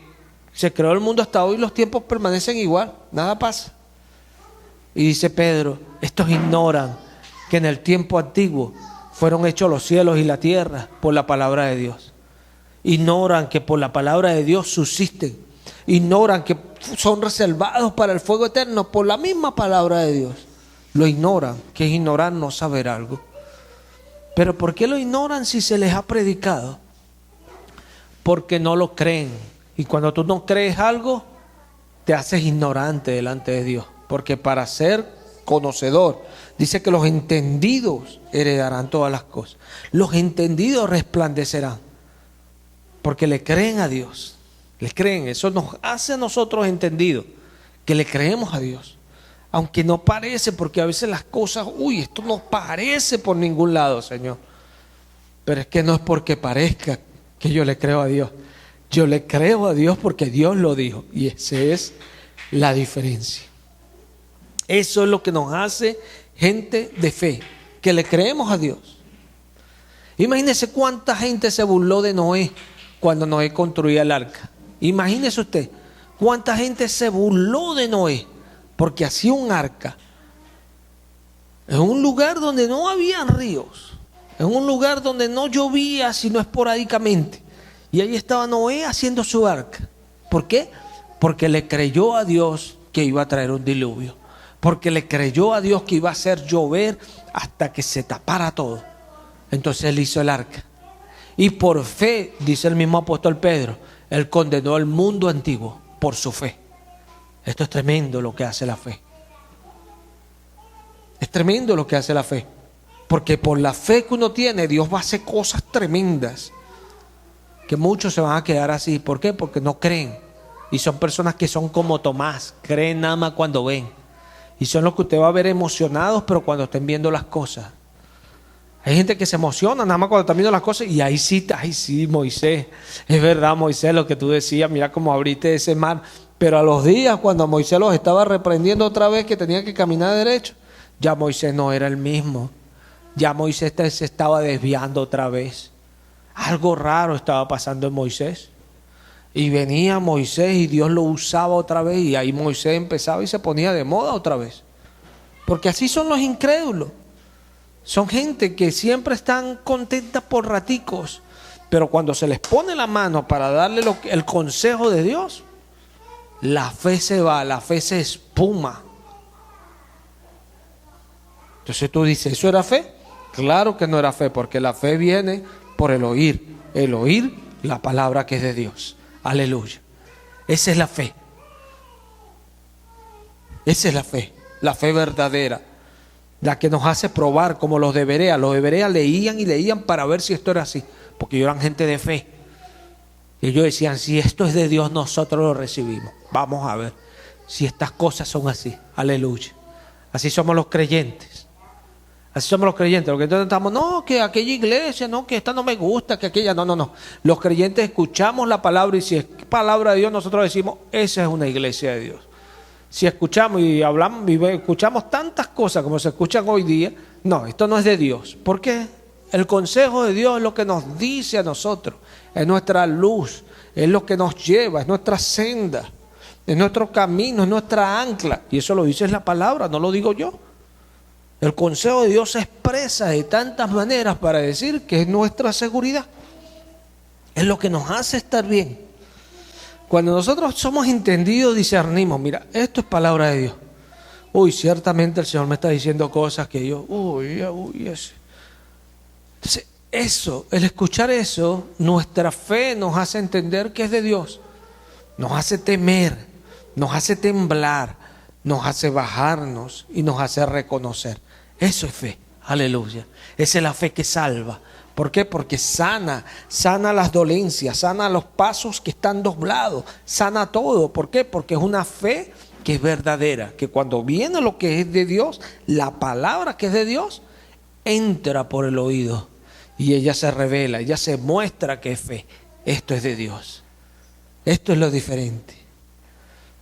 se creó el mundo hasta hoy los tiempos permanecen igual, nada pasa. Y dice Pedro, estos ignoran que en el tiempo antiguo fueron hechos los cielos y la tierra por la palabra de Dios. Ignoran que por la palabra de Dios subsisten. Ignoran que son reservados para el fuego eterno por la misma palabra de Dios. Lo ignoran, que es ignorar no saber algo. Pero ¿por qué lo ignoran si se les ha predicado? Porque no lo creen. Y cuando tú no crees algo, te haces ignorante delante de Dios. Porque para ser conocedor, dice que los entendidos heredarán todas las cosas. Los entendidos resplandecerán. Porque le creen a Dios. Le creen. Eso nos hace a nosotros entendidos. Que le creemos a Dios. Aunque no parece, porque a veces las cosas, esto no parece por ningún lado, Señor. Pero es que no es porque parezca que yo le creo a Dios. Yo le creo a Dios porque Dios lo dijo. Y esa es la diferencia. Eso es lo que nos hace gente de fe, que le creemos a Dios. Imagínese cuánta gente se burló de Noé cuando Noé construía el arca. Imagínese usted cuánta gente se burló de Noé porque hacía un arca en un lugar donde no había ríos, en un lugar donde no llovía sino esporádicamente. Y ahí estaba Noé haciendo su arca. ¿Por qué? Porque le creyó a Dios que iba a traer un diluvio. Porque le creyó a Dios que iba a hacer llover hasta que se tapara todo. Entonces él hizo el arca. Y por fe, dice el mismo apóstol Pedro, él condenó al mundo antiguo por su fe. Esto es tremendo lo que hace la fe. Es tremendo lo que hace la fe. Porque por la fe que uno tiene, Dios va a hacer cosas tremendas. Que muchos se van a quedar así. ¿Por qué? Porque no creen. Y son personas que son como Tomás. Creen nada más cuando ven. Y son los que usted va a ver emocionados, pero cuando estén viendo las cosas. Hay gente que se emociona nada más cuando están viendo las cosas. Y ahí sí, Moisés. Es verdad, Moisés, lo que tú decías. Mira cómo abriste ese mar. Pero a los días, cuando Moisés los estaba reprendiendo otra vez, que tenían que caminar derecho, ya Moisés no era el mismo. Ya Moisés se estaba desviando otra vez. Algo raro estaba pasando en Moisés. Y venía Moisés y Dios lo usaba otra vez, y ahí Moisés empezaba y se ponía de moda otra vez. Porque así son los incrédulos. Son gente que siempre están contentas por raticos, pero cuando se les pone la mano para darle el consejo de Dios, la fe se va, la fe se espuma. Entonces tú dices, ¿eso era fe? Claro que no era fe, porque la fe viene por el oír la palabra que es de Dios. Aleluya. Esa es la fe. Esa es la fe verdadera, la que nos hace probar, como los de Berea. Los de Berea leían y leían para ver si esto era así, porque ellos eran gente de fe. Y ellos decían, si esto es de Dios, nosotros lo recibimos. Vamos a ver si estas cosas son así. Aleluya. Así somos los creyentes. Así somos los creyentes. Los creyentes estamos, no, que aquella iglesia, no, que esta no me gusta, que aquella, no. Los creyentes escuchamos la palabra, y si es palabra de Dios, nosotros decimos, esa es una iglesia de Dios. Si escuchamos y hablamos y escuchamos tantas cosas como se escuchan hoy día, no, esto no es de Dios. ¿Por qué? El consejo de Dios es lo que nos dice a nosotros, es nuestra luz, es lo que nos lleva, es nuestra senda, es nuestro camino, es nuestra ancla. Y eso lo dice la palabra, no lo digo yo. El consejo de Dios se expresa de tantas maneras para decir que es nuestra seguridad. Es lo que nos hace estar bien. Cuando nosotros somos entendidos, discernimos, mira, esto es palabra de Dios. Uy, ciertamente el Señor me está diciendo cosas que yo, eso. Entonces, eso, el escuchar eso, nuestra fe nos hace entender que es de Dios. Nos hace temer, nos hace temblar, nos hace bajarnos y nos hace reconocer. Eso es fe, aleluya. Esa es la fe que salva. ¿Por qué? Porque sana las dolencias, sana los pasos que están doblados, sana todo. ¿Por qué? Porque es una fe que es verdadera, que cuando viene lo que es de Dios, la palabra que es de Dios, entra por el oído y ella se revela, ella se muestra que es fe. Esto es de Dios. Esto es lo diferente.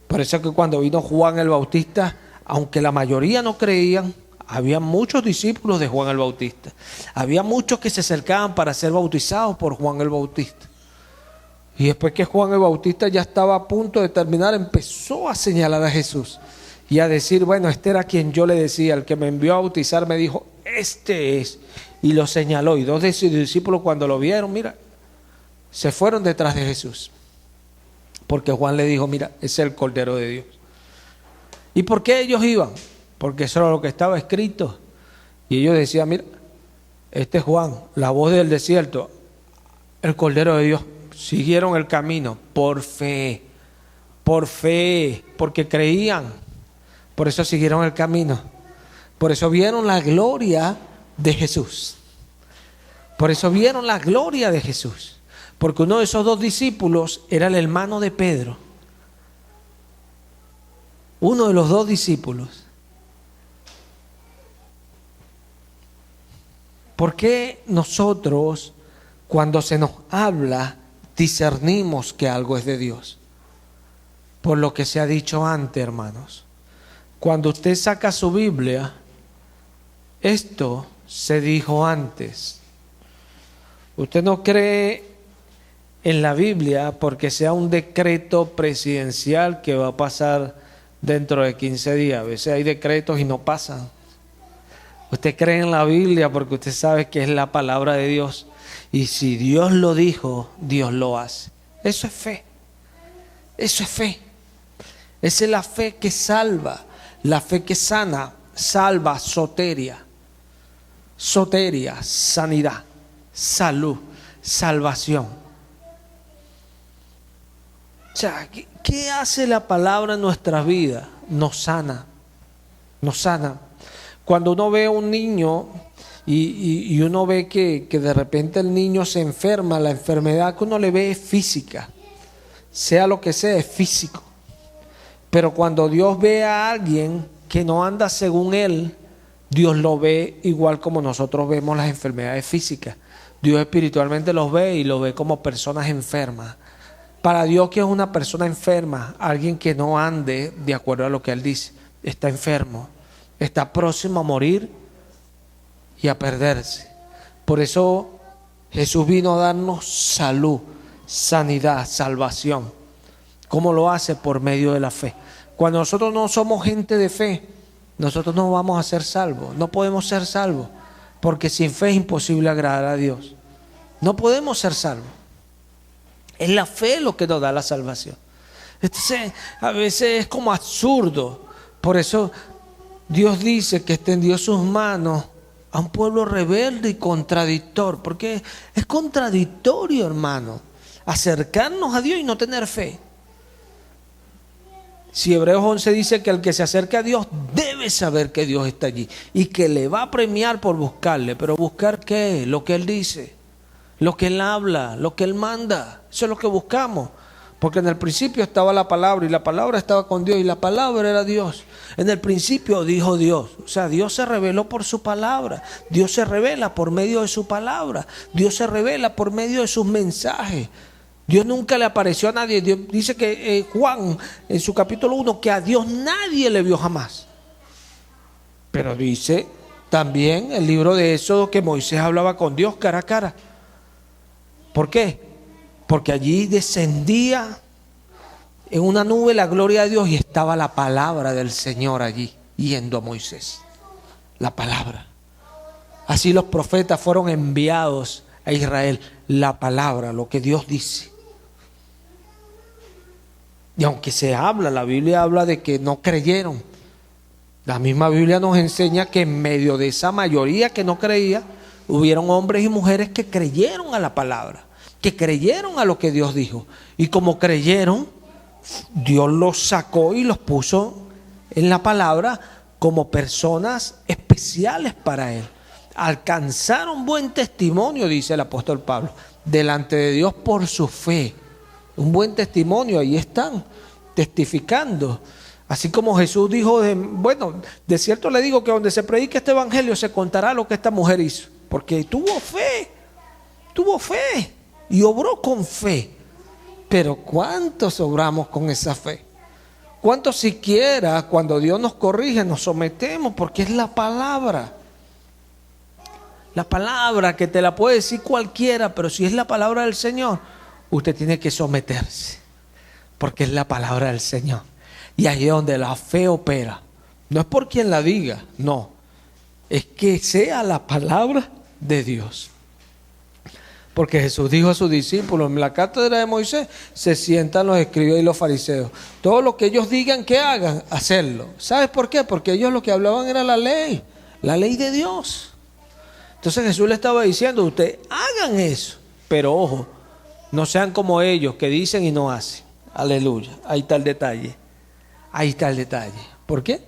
Por eso que cuando vino Juan el Bautista, aunque la mayoría no creían, había muchos discípulos de Juan el Bautista. Había muchos que se acercaban para ser bautizados por Juan el Bautista. Y después que Juan el Bautista ya estaba a punto de terminar, empezó a señalar a Jesús y a decir, bueno, este era quien yo le decía, el que me envió a bautizar me dijo, este es. Y lo señaló. Y dos de sus discípulos cuando lo vieron, mira, se fueron detrás de Jesús. Porque Juan le dijo, mira, ese es el Cordero de Dios. ¿Y por qué ellos iban? Porque eso era lo que estaba escrito. Y ellos decían, mira, este es Juan, la voz del desierto, el Cordero de Dios. Siguieron el camino por fe, porque creían. Por eso siguieron el camino. Por eso vieron la gloria de Jesús. Por eso vieron la gloria de Jesús. Porque uno de esos dos discípulos era el hermano de Pedro. Uno de los dos discípulos. ¿Por qué nosotros, cuando se nos habla, discernimos que algo es de Dios? Por lo que se ha dicho antes, hermanos. Cuando usted saca su Biblia, esto se dijo antes. Usted no cree en la Biblia porque sea un decreto presidencial que va a pasar dentro de 15 días. A veces hay decretos y no pasan. Usted cree en la Biblia porque usted sabe que es la palabra de Dios. Y si Dios lo dijo, Dios lo hace. Eso es fe. Eso es fe. Esa es la fe que salva. La fe que sana, salva, soteria. Soteria, sanidad, salud, salvación. O sea, ¿qué hace la palabra en nuestra vida? Nos sana. Nos sana. Cuando uno ve a un niño y uno ve que de repente el niño se enferma, la enfermedad que uno le ve es física, sea lo que sea, es físico. Pero cuando Dios ve a alguien que no anda según Él, Dios lo ve igual como nosotros vemos las enfermedades físicas. Dios espiritualmente los ve y los ve como personas enfermas. Para Dios, ¿qué es una persona enferma? Alguien que no ande de acuerdo a lo que Él dice. Está enfermo. Está próximo a morir y a perderse. Por eso Jesús vino a darnos salud, sanidad, salvación. ¿Cómo lo hace? Por medio de la fe. Cuando nosotros no somos gente de fe, nosotros no vamos a ser salvos. No podemos ser salvos, porque sin fe es imposible agradar a Dios. No podemos ser salvos. Es la fe lo que nos da la salvación. Entonces, a veces es como absurdo. Por eso Dios dice que extendió sus manos a un pueblo rebelde y contradictor. Porque es contradictorio, hermano, acercarnos a Dios y no tener fe. Si Hebreos 11 dice que el que se acerca a Dios debe saber que Dios está allí y que le va a premiar por buscarle. Pero ¿buscar qué? Lo que Él dice, lo que Él habla, lo que Él manda. Eso es lo que buscamos. Porque en el principio estaba la palabra y la palabra estaba con Dios y la palabra era Dios. En el principio dijo Dios. O sea, Dios se reveló por su palabra. Dios se revela por medio de su palabra. Dios se revela por medio de sus mensajes. Dios nunca le apareció a nadie. Dios dice que Juan, en su capítulo 1, que a Dios nadie le vio jamás. Pero dice también el libro de Éxodo que Moisés hablaba con Dios cara a cara. ¿Por qué? Porque allí descendía en una nube la gloria de Dios y estaba la palabra del Señor allí, yendo a Moisés. La palabra. Así los profetas fueron enviados a Israel. La palabra, lo que Dios dice. Y aunque se habla, la Biblia habla de que no creyeron. La misma Biblia nos enseña que en medio de esa mayoría que no creía, hubieron hombres y mujeres que creyeron a la palabra, que creyeron a lo que Dios dijo. Y como creyeron, Dios los sacó y los puso en la palabra como personas especiales para Él. Alcanzaron buen testimonio, dice el apóstol Pablo, delante de Dios por su fe. Un buen testimonio, ahí están, testificando. Así como Jesús dijo, de cierto le digo que donde se predique este evangelio se contará lo que esta mujer hizo. Porque tuvo fe y obró con fe. Pero ¿cuántos obramos con esa fe? ¿Cuántos siquiera cuando Dios nos corrige nos sometemos? Porque es la palabra. La palabra que te la puede decir cualquiera, pero si es la palabra del Señor, usted tiene que someterse, porque es la palabra del Señor. Y ahí es donde la fe opera. No es por quien la diga, no. Es que sea la palabra de Dios. Porque Jesús dijo a sus discípulos, en la cátedra de Moisés se sientan los escribas y los fariseos. Todo lo que ellos digan que hagan, hacerlo. ¿Sabes por qué? Porque ellos lo que hablaban era la ley de Dios. Entonces Jesús le estaba diciendo, ustedes hagan eso, pero ojo, no sean como ellos que dicen y no hacen. Aleluya, ahí está el detalle. Ahí está el detalle. ¿Por qué?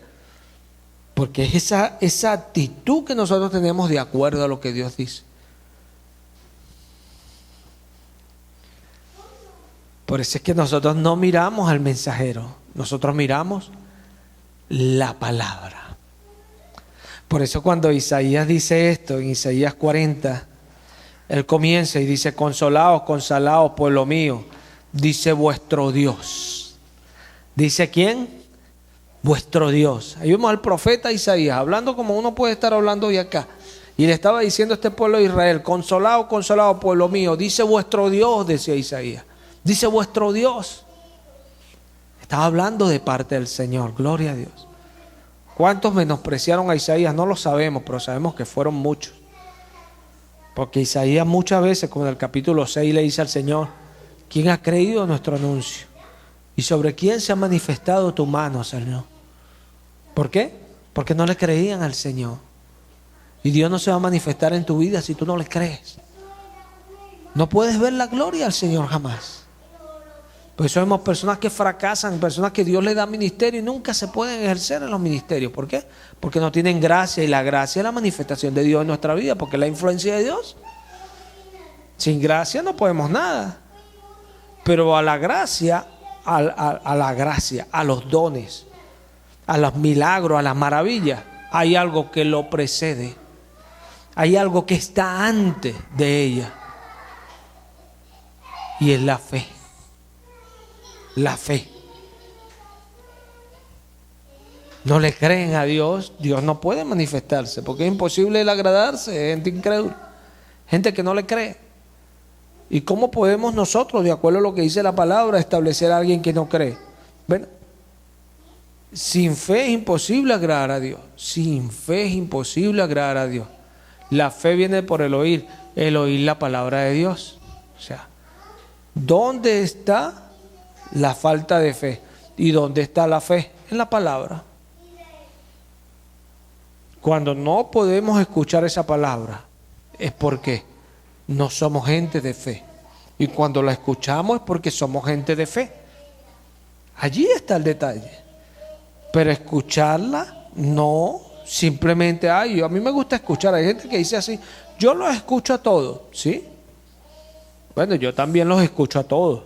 Porque es esa actitud que nosotros tenemos de acuerdo a lo que Dios dice. Por eso es que nosotros no miramos al mensajero, nosotros miramos la palabra. Por eso cuando Isaías dice esto, en Isaías 40, él comienza y dice, consolaos, consolaos, pueblo mío, dice vuestro Dios. ¿Dice quién? Vuestro Dios. Ahí vemos al profeta Isaías, hablando como uno puede estar hablando hoy acá. Y le estaba diciendo a este pueblo de Israel, consolaos, consolaos, pueblo mío, dice vuestro Dios, decía Isaías. Dice vuestro Dios. Estaba hablando de parte del Señor, gloria a Dios. ¿Cuántos menospreciaron a Isaías? No lo sabemos, pero sabemos que fueron muchos. Porque Isaías muchas veces, como en el capítulo 6, le dice al Señor, ¿quién ha creído nuestro anuncio? ¿Y sobre quién se ha manifestado tu mano, Señor? ¿Por qué? Porque no le creían al Señor. Y Dios no se va a manifestar en tu vida si tú no le crees. No puedes ver la gloria al Señor jamás. Por eso vemos personas que fracasan, personas que Dios les da ministerio y nunca se pueden ejercer en los ministerios. ¿Por qué? Porque no tienen gracia, y la gracia es la manifestación de Dios en nuestra vida, porque es la influencia de Dios. Sin gracia no podemos nada. Pero a la gracia, a los dones, a los milagros, a las maravillas, hay algo que lo precede. Hay algo que está antes de ella. Y es la fe. La fe. No le creen a Dios, Dios no puede manifestarse, porque es imposible el agradarse, gente incrédula, gente que no le cree. ¿Y cómo podemos nosotros, de acuerdo a lo que dice la palabra, establecer a alguien que no cree? Bueno, sin fe es imposible agradar a Dios. Sin fe es imposible agradar a Dios. La fe viene por el oír la palabra de Dios. O sea, ¿dónde está la falta de fe? ¿Y dónde está la fe? En la palabra. Cuando no podemos escuchar esa palabra, es porque no somos gente de fe. Y cuando la escuchamos es porque somos gente de fe. Allí está el detalle. Pero escucharla no simplemente, a mí me gusta escuchar. Hay gente que dice así, yo los escucho a todos, ¿sí? Bueno, yo también los escucho a todos.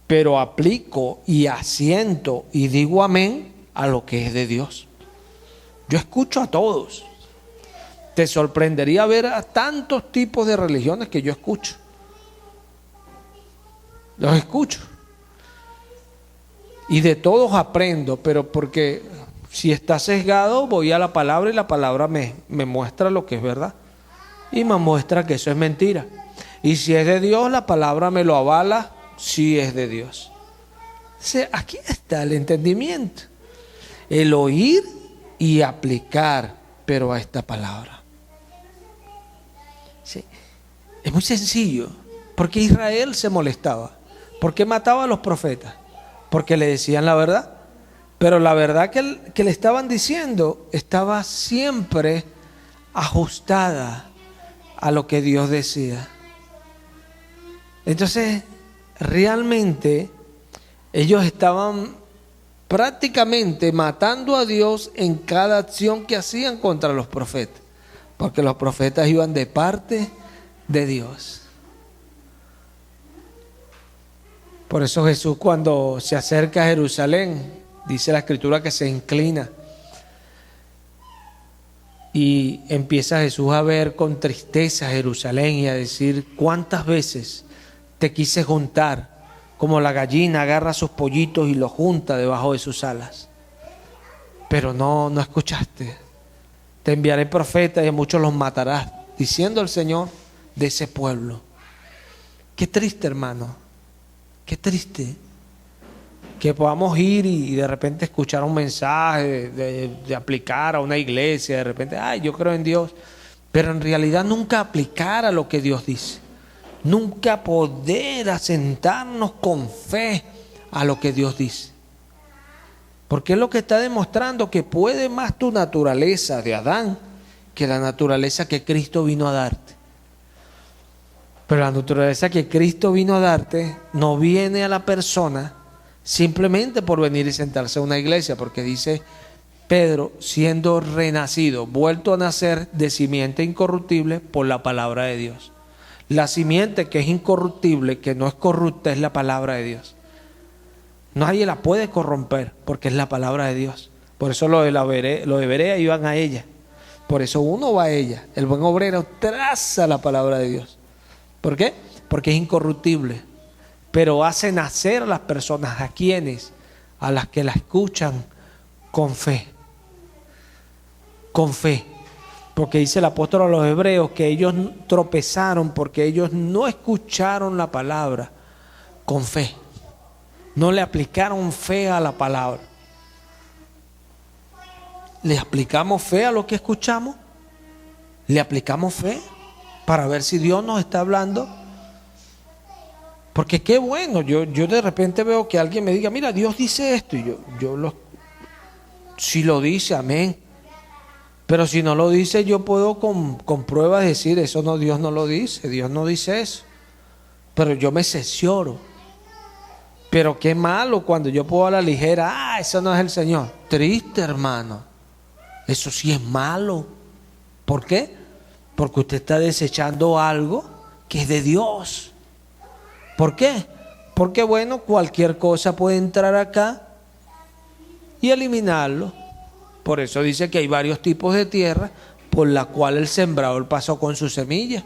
Pero aplico y asiento y digo amén a lo que es de Dios. Yo escucho a todos. Te sorprendería ver a tantos tipos de religiones que yo escucho. Los escucho. Y de todos aprendo, pero porque si está sesgado voy a la palabra y la palabra me muestra lo que es verdad. Y me muestra que eso es mentira. Y si es de Dios, la palabra me lo avala, si es de Dios. O sea, aquí está el entendimiento. El oír y aplicar, pero a esta palabra. Sí. Es muy sencillo. Porque Israel se molestaba. ¿Por qué mataba a los profetas? Porque le decían la verdad. Pero la verdad que le estaban diciendo estaba siempre ajustada a lo que Dios decía. Entonces, realmente ellos estaban prácticamente matando a Dios en cada acción que hacían contra los profetas, porque los profetas iban de parte de Dios. Por eso Jesús, cuando se acerca a Jerusalén, dice la Escritura que se inclina y empieza Jesús a ver con tristeza Jerusalén y a decir: cuántas veces te quise juntar, como la gallina agarra sus pollitos y los junta debajo de sus alas, pero no escuchaste. Te enviaré profetas y a muchos los matarás, diciendo el Señor de ese pueblo. Qué triste, hermano, qué triste que podamos ir y de repente escuchar un mensaje de aplicar a una iglesia, de repente, yo creo en Dios, pero en realidad nunca aplicar a lo que Dios dice. Nunca poder asentarnos con fe a lo que Dios dice. Porque es lo que está demostrando que puede más tu naturaleza de Adán que la naturaleza que Cristo vino a darte. Pero la naturaleza que Cristo vino a darte no viene a la persona simplemente por venir y sentarse a una iglesia, porque dice Pedro, siendo renacido, vuelto a nacer de simiente incorruptible por la palabra de Dios. La simiente que es incorruptible, que no es corrupta, es la palabra de Dios. Nadie la puede corromper porque es la palabra de Dios. Por eso los de Berea iban a ella. Por eso uno va a ella. El buen obrero traza la palabra de Dios. ¿Por qué? Porque es incorruptible. Pero hace nacer a las personas, ¿a quiénes? A las que la escuchan con fe. Con fe. Porque dice el apóstol a los hebreos que ellos tropezaron porque ellos no escucharon la palabra con fe. No le aplicaron fe a la palabra. ¿Le aplicamos fe a lo que escuchamos? ¿Le aplicamos fe para ver si Dios nos está hablando? Porque qué bueno, yo de repente veo que alguien me diga, mira, Dios dice esto, y si lo dice, amén. Pero si no lo dice, yo puedo con pruebas decir, eso no, Dios no lo dice, Dios no dice eso. Pero yo me cercioro. Pero qué malo cuando yo puedo a la ligera, eso no es el Señor. Triste, hermano. Eso sí es malo. ¿Por qué? Porque usted está desechando algo que es de Dios. ¿Por qué? Porque bueno, cualquier cosa puede entrar acá y eliminarlo. Por eso dice que hay varios tipos de tierra por la cual el sembrador pasó con su semilla.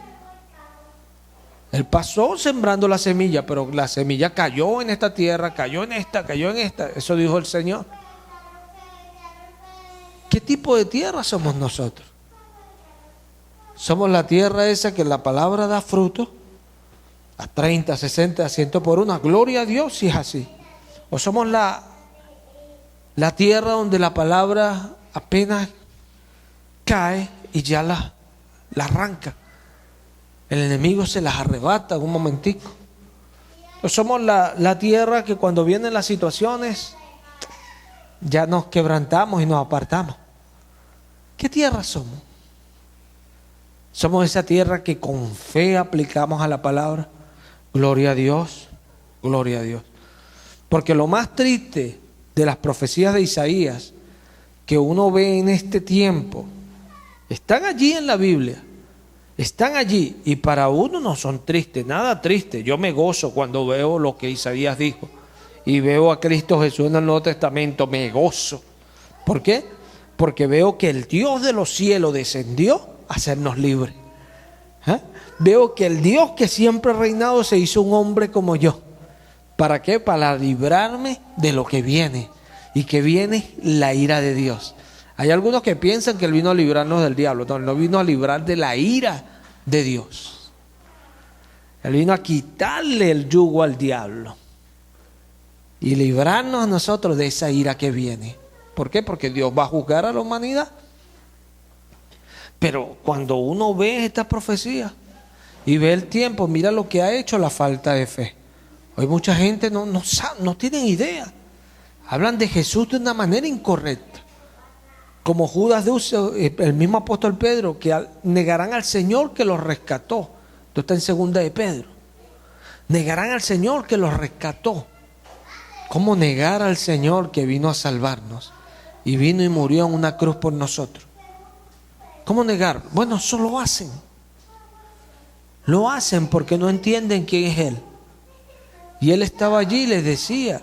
Él pasó sembrando la semilla, pero la semilla cayó en esta tierra, cayó en esta. Eso dijo el Señor. ¿Qué tipo de tierra somos nosotros? ¿Somos la tierra esa que la palabra da fruto? a 30, 60, a 100 por una. Gloria a Dios si es así. O somos la tierra donde la palabra apenas cae y ya la arranca. El enemigo se las arrebata en un momentico. O somos la tierra que cuando vienen las situaciones ya nos quebrantamos y nos apartamos. ¿Qué tierra somos? Somos esa tierra que con fe aplicamos a la palabra. Gloria a Dios, gloria a Dios. Porque lo más triste de las profecías de Isaías que uno ve en este tiempo, están allí en la Biblia, están allí y para uno no son tristes, nada triste. Yo me gozo cuando veo lo que Isaías dijo y veo a Cristo Jesús en el Nuevo Testamento, me gozo. ¿Por qué? Porque veo que el Dios de los cielos descendió a hacernos libres. Veo que el Dios que siempre ha reinado se hizo un hombre como yo. ¿Para qué? Para librarme de lo que viene. Y que viene la ira de Dios. Hay algunos que piensan que Él vino a librarnos del diablo. No, Él no vino a librar de la ira de Dios. Él vino a quitarle el yugo al diablo. Y librarnos a nosotros de esa ira que viene. ¿Por qué? Porque Dios va a juzgar a la humanidad. Pero cuando uno ve esta profecía y ve el tiempo, mira lo que ha hecho la falta de fe. Hoy mucha gente no tienen idea. Hablan de Jesús de una manera incorrecta. Como Judas dice, el mismo apóstol Pedro, que negarán al Señor que los rescató. Esto está en segunda de Pedro. Negarán al Señor que los rescató. ¿Cómo negar al Señor que vino a salvarnos? Y vino y murió en una cruz por nosotros. ¿Cómo negar? Bueno, eso lo hacen. Lo hacen porque no entienden quién es Él. Y Él estaba allí y les decía,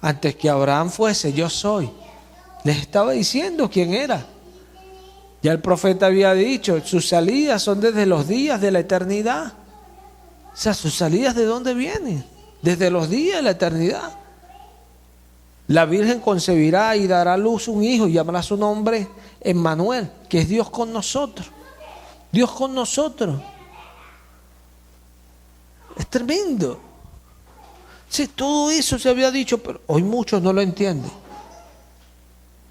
antes que Abraham fuese, yo soy. Les estaba diciendo quién era. Ya el profeta había dicho, sus salidas son desde los días de la eternidad. O sea, sus salidas ¿de dónde vienen? Desde los días de la eternidad. La Virgen concebirá y dará a luz un hijo y llamará su nombre Emmanuel, que es Dios con nosotros. Dios con nosotros. Es tremendo. Sí, todo eso se había dicho, pero hoy muchos no lo entienden.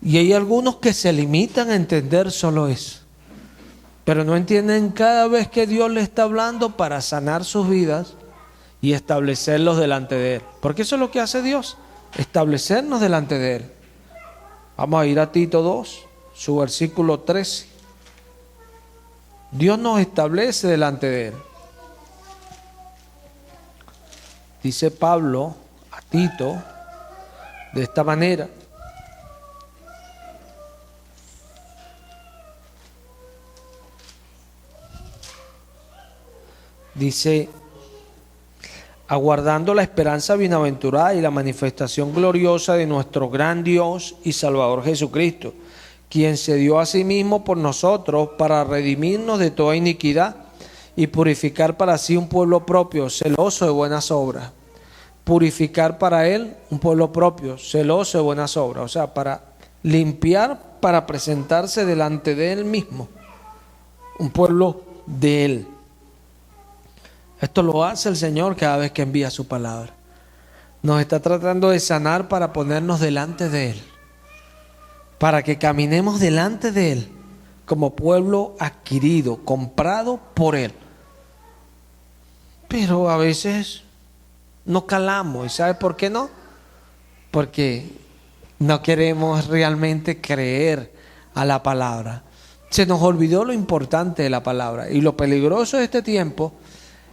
Y hay algunos que se limitan a entender solo eso. Pero no entienden cada vez que Dios les está hablando para sanar sus vidas y establecerlos delante de Él. Porque eso es lo que hace Dios, establecernos delante de Él. Vamos a ir a Tito 2, su versículo 13. Dios nos establece delante de Él. Dice Pablo a Tito de esta manera. Dice, aguardando la esperanza bienaventurada y la manifestación gloriosa de nuestro gran Dios y Salvador Jesucristo, quien se dio a sí mismo por nosotros para redimirnos de toda iniquidad y purificar para sí un pueblo propio, celoso de buenas obras. Purificar para Él un pueblo propio, celoso de buenas obras. O sea, para limpiar, para presentarse delante de Él mismo. Un pueblo de Él. Esto lo hace el Señor cada vez que envía su palabra. Nos está tratando de sanar para ponernos delante de Él. Para que caminemos delante de Él como pueblo adquirido, comprado por Él. Pero a veces no calamos. ¿Y sabe por qué no? Porque no queremos realmente creer a la palabra. Se nos olvidó lo importante de la palabra. Y lo peligroso de este tiempo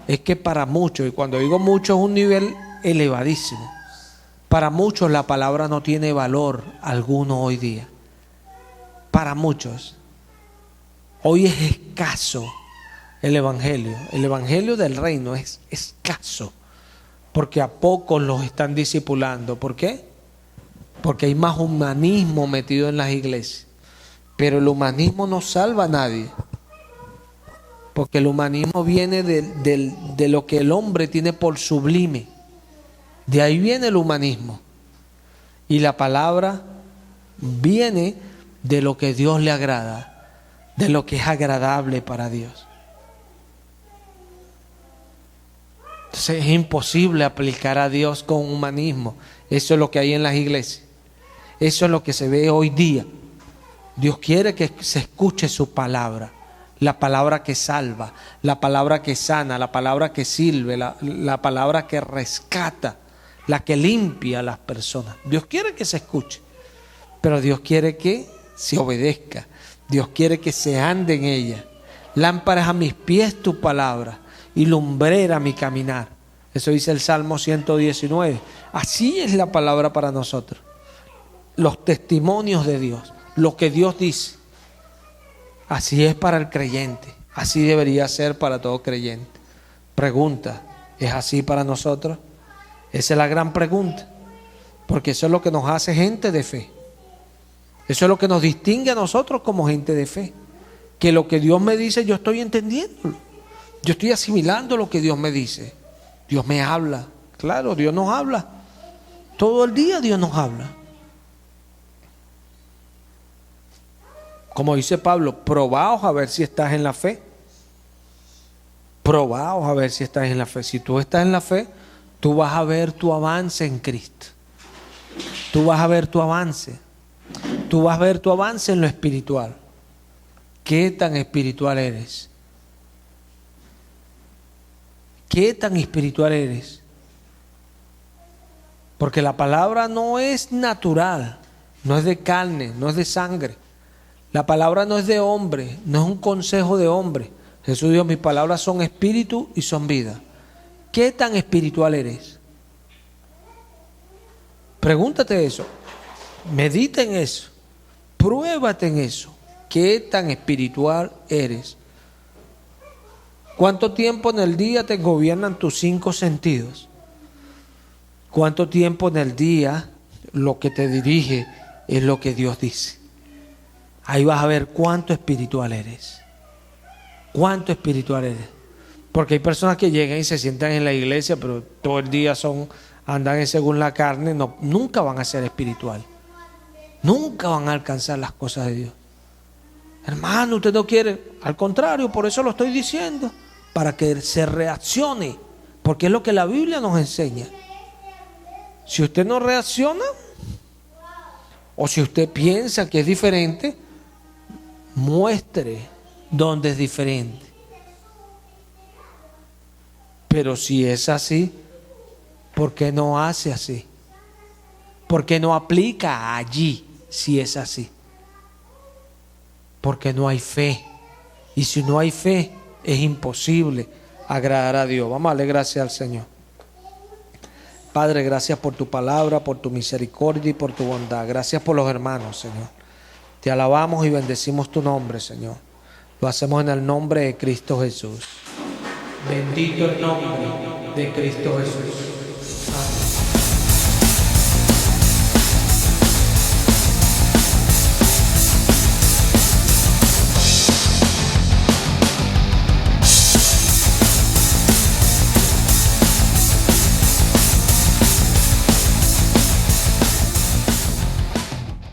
es que para muchos, y cuando digo muchos es un nivel elevadísimo, para muchos la palabra no tiene valor alguno hoy día. Para muchos. Hoy es escaso el evangelio del reino es escaso, porque a pocos los están discipulando. ¿Por qué? Porque hay más humanismo metido en las iglesias, pero el humanismo no salva a nadie, porque el humanismo viene de lo que el hombre tiene por sublime. De ahí viene el humanismo, y la palabra viene de lo que Dios le agrada, de lo que es agradable para Dios. Entonces es imposible aplicar a Dios con humanismo. Eso es lo que hay en las iglesias. Eso es lo que se ve hoy día. Dios quiere que se escuche su palabra. La palabra que salva, la palabra que sana, la palabra que sirve, la palabra que rescata, la que limpia a las personas. Dios quiere que se escuche, pero Dios quiere que se obedezca. Dios quiere que se ande en ella. Lámparas a mis pies tu palabra y lumbrera mi caminar. Eso dice el Salmo 119. Así es la palabra para nosotros. Los testimonios de Dios, lo que Dios dice. Así es para el creyente, así debería ser para todo creyente. Pregunta, ¿es así para nosotros? Esa es la gran pregunta, porque eso es lo que nos hace gente de fe. Eso es lo que nos distingue a nosotros como gente de fe. Que lo que Dios me dice yo estoy entendiéndolo, yo estoy asimilando lo que Dios me dice. Dios me habla, claro, Dios nos habla. Todo el día Dios nos habla. Como dice Pablo, probaos a ver si estás en la fe. Probaos a ver si estás en la fe. Si tú estás en la fe, tú vas a ver tu avance en Cristo. Tú vas a ver tu avance. Tú vas a ver tu avance en lo espiritual. ¿Qué tan espiritual eres? ¿Qué tan espiritual eres? Porque la palabra no es natural, no es de carne, no es de sangre. La palabra no es de hombre, no es un consejo de hombre. Jesús dijo, mis palabras son espíritu y son vida. ¿Qué tan espiritual eres? Pregúntate eso, medita en eso, pruébate en eso. ¿Qué tan espiritual eres? ¿Cuánto tiempo en el día te gobiernan tus 5 sentidos? ¿Cuánto tiempo en el día lo que te dirige es lo que Dios dice? Ahí vas a ver cuánto espiritual eres. Cuánto espiritual eres. Porque hay personas que llegan y se sientan en la iglesia, pero todo el día andan según la carne, nunca van a ser espiritual. Nunca van a alcanzar las cosas de Dios. Hermano, usted no quiere. Al contrario, por eso lo estoy diciendo. Para que se reaccione. Porque es lo que la Biblia nos enseña. Si usted no reacciona, o si usted piensa que es diferente, muestre dónde es diferente. Pero si es así, ¿por qué no hace así? ¿Por qué no aplica allí si es así? Porque no hay fe. Y si no hay fe, es imposible agradar a Dios. Vamos a darle gracias al Señor. Padre, gracias por tu palabra, por tu misericordia y por tu bondad. Gracias por los hermanos, Señor. Te alabamos y bendecimos tu nombre, Señor. Lo hacemos en el nombre de Cristo Jesús. Bendito el nombre de Cristo Jesús.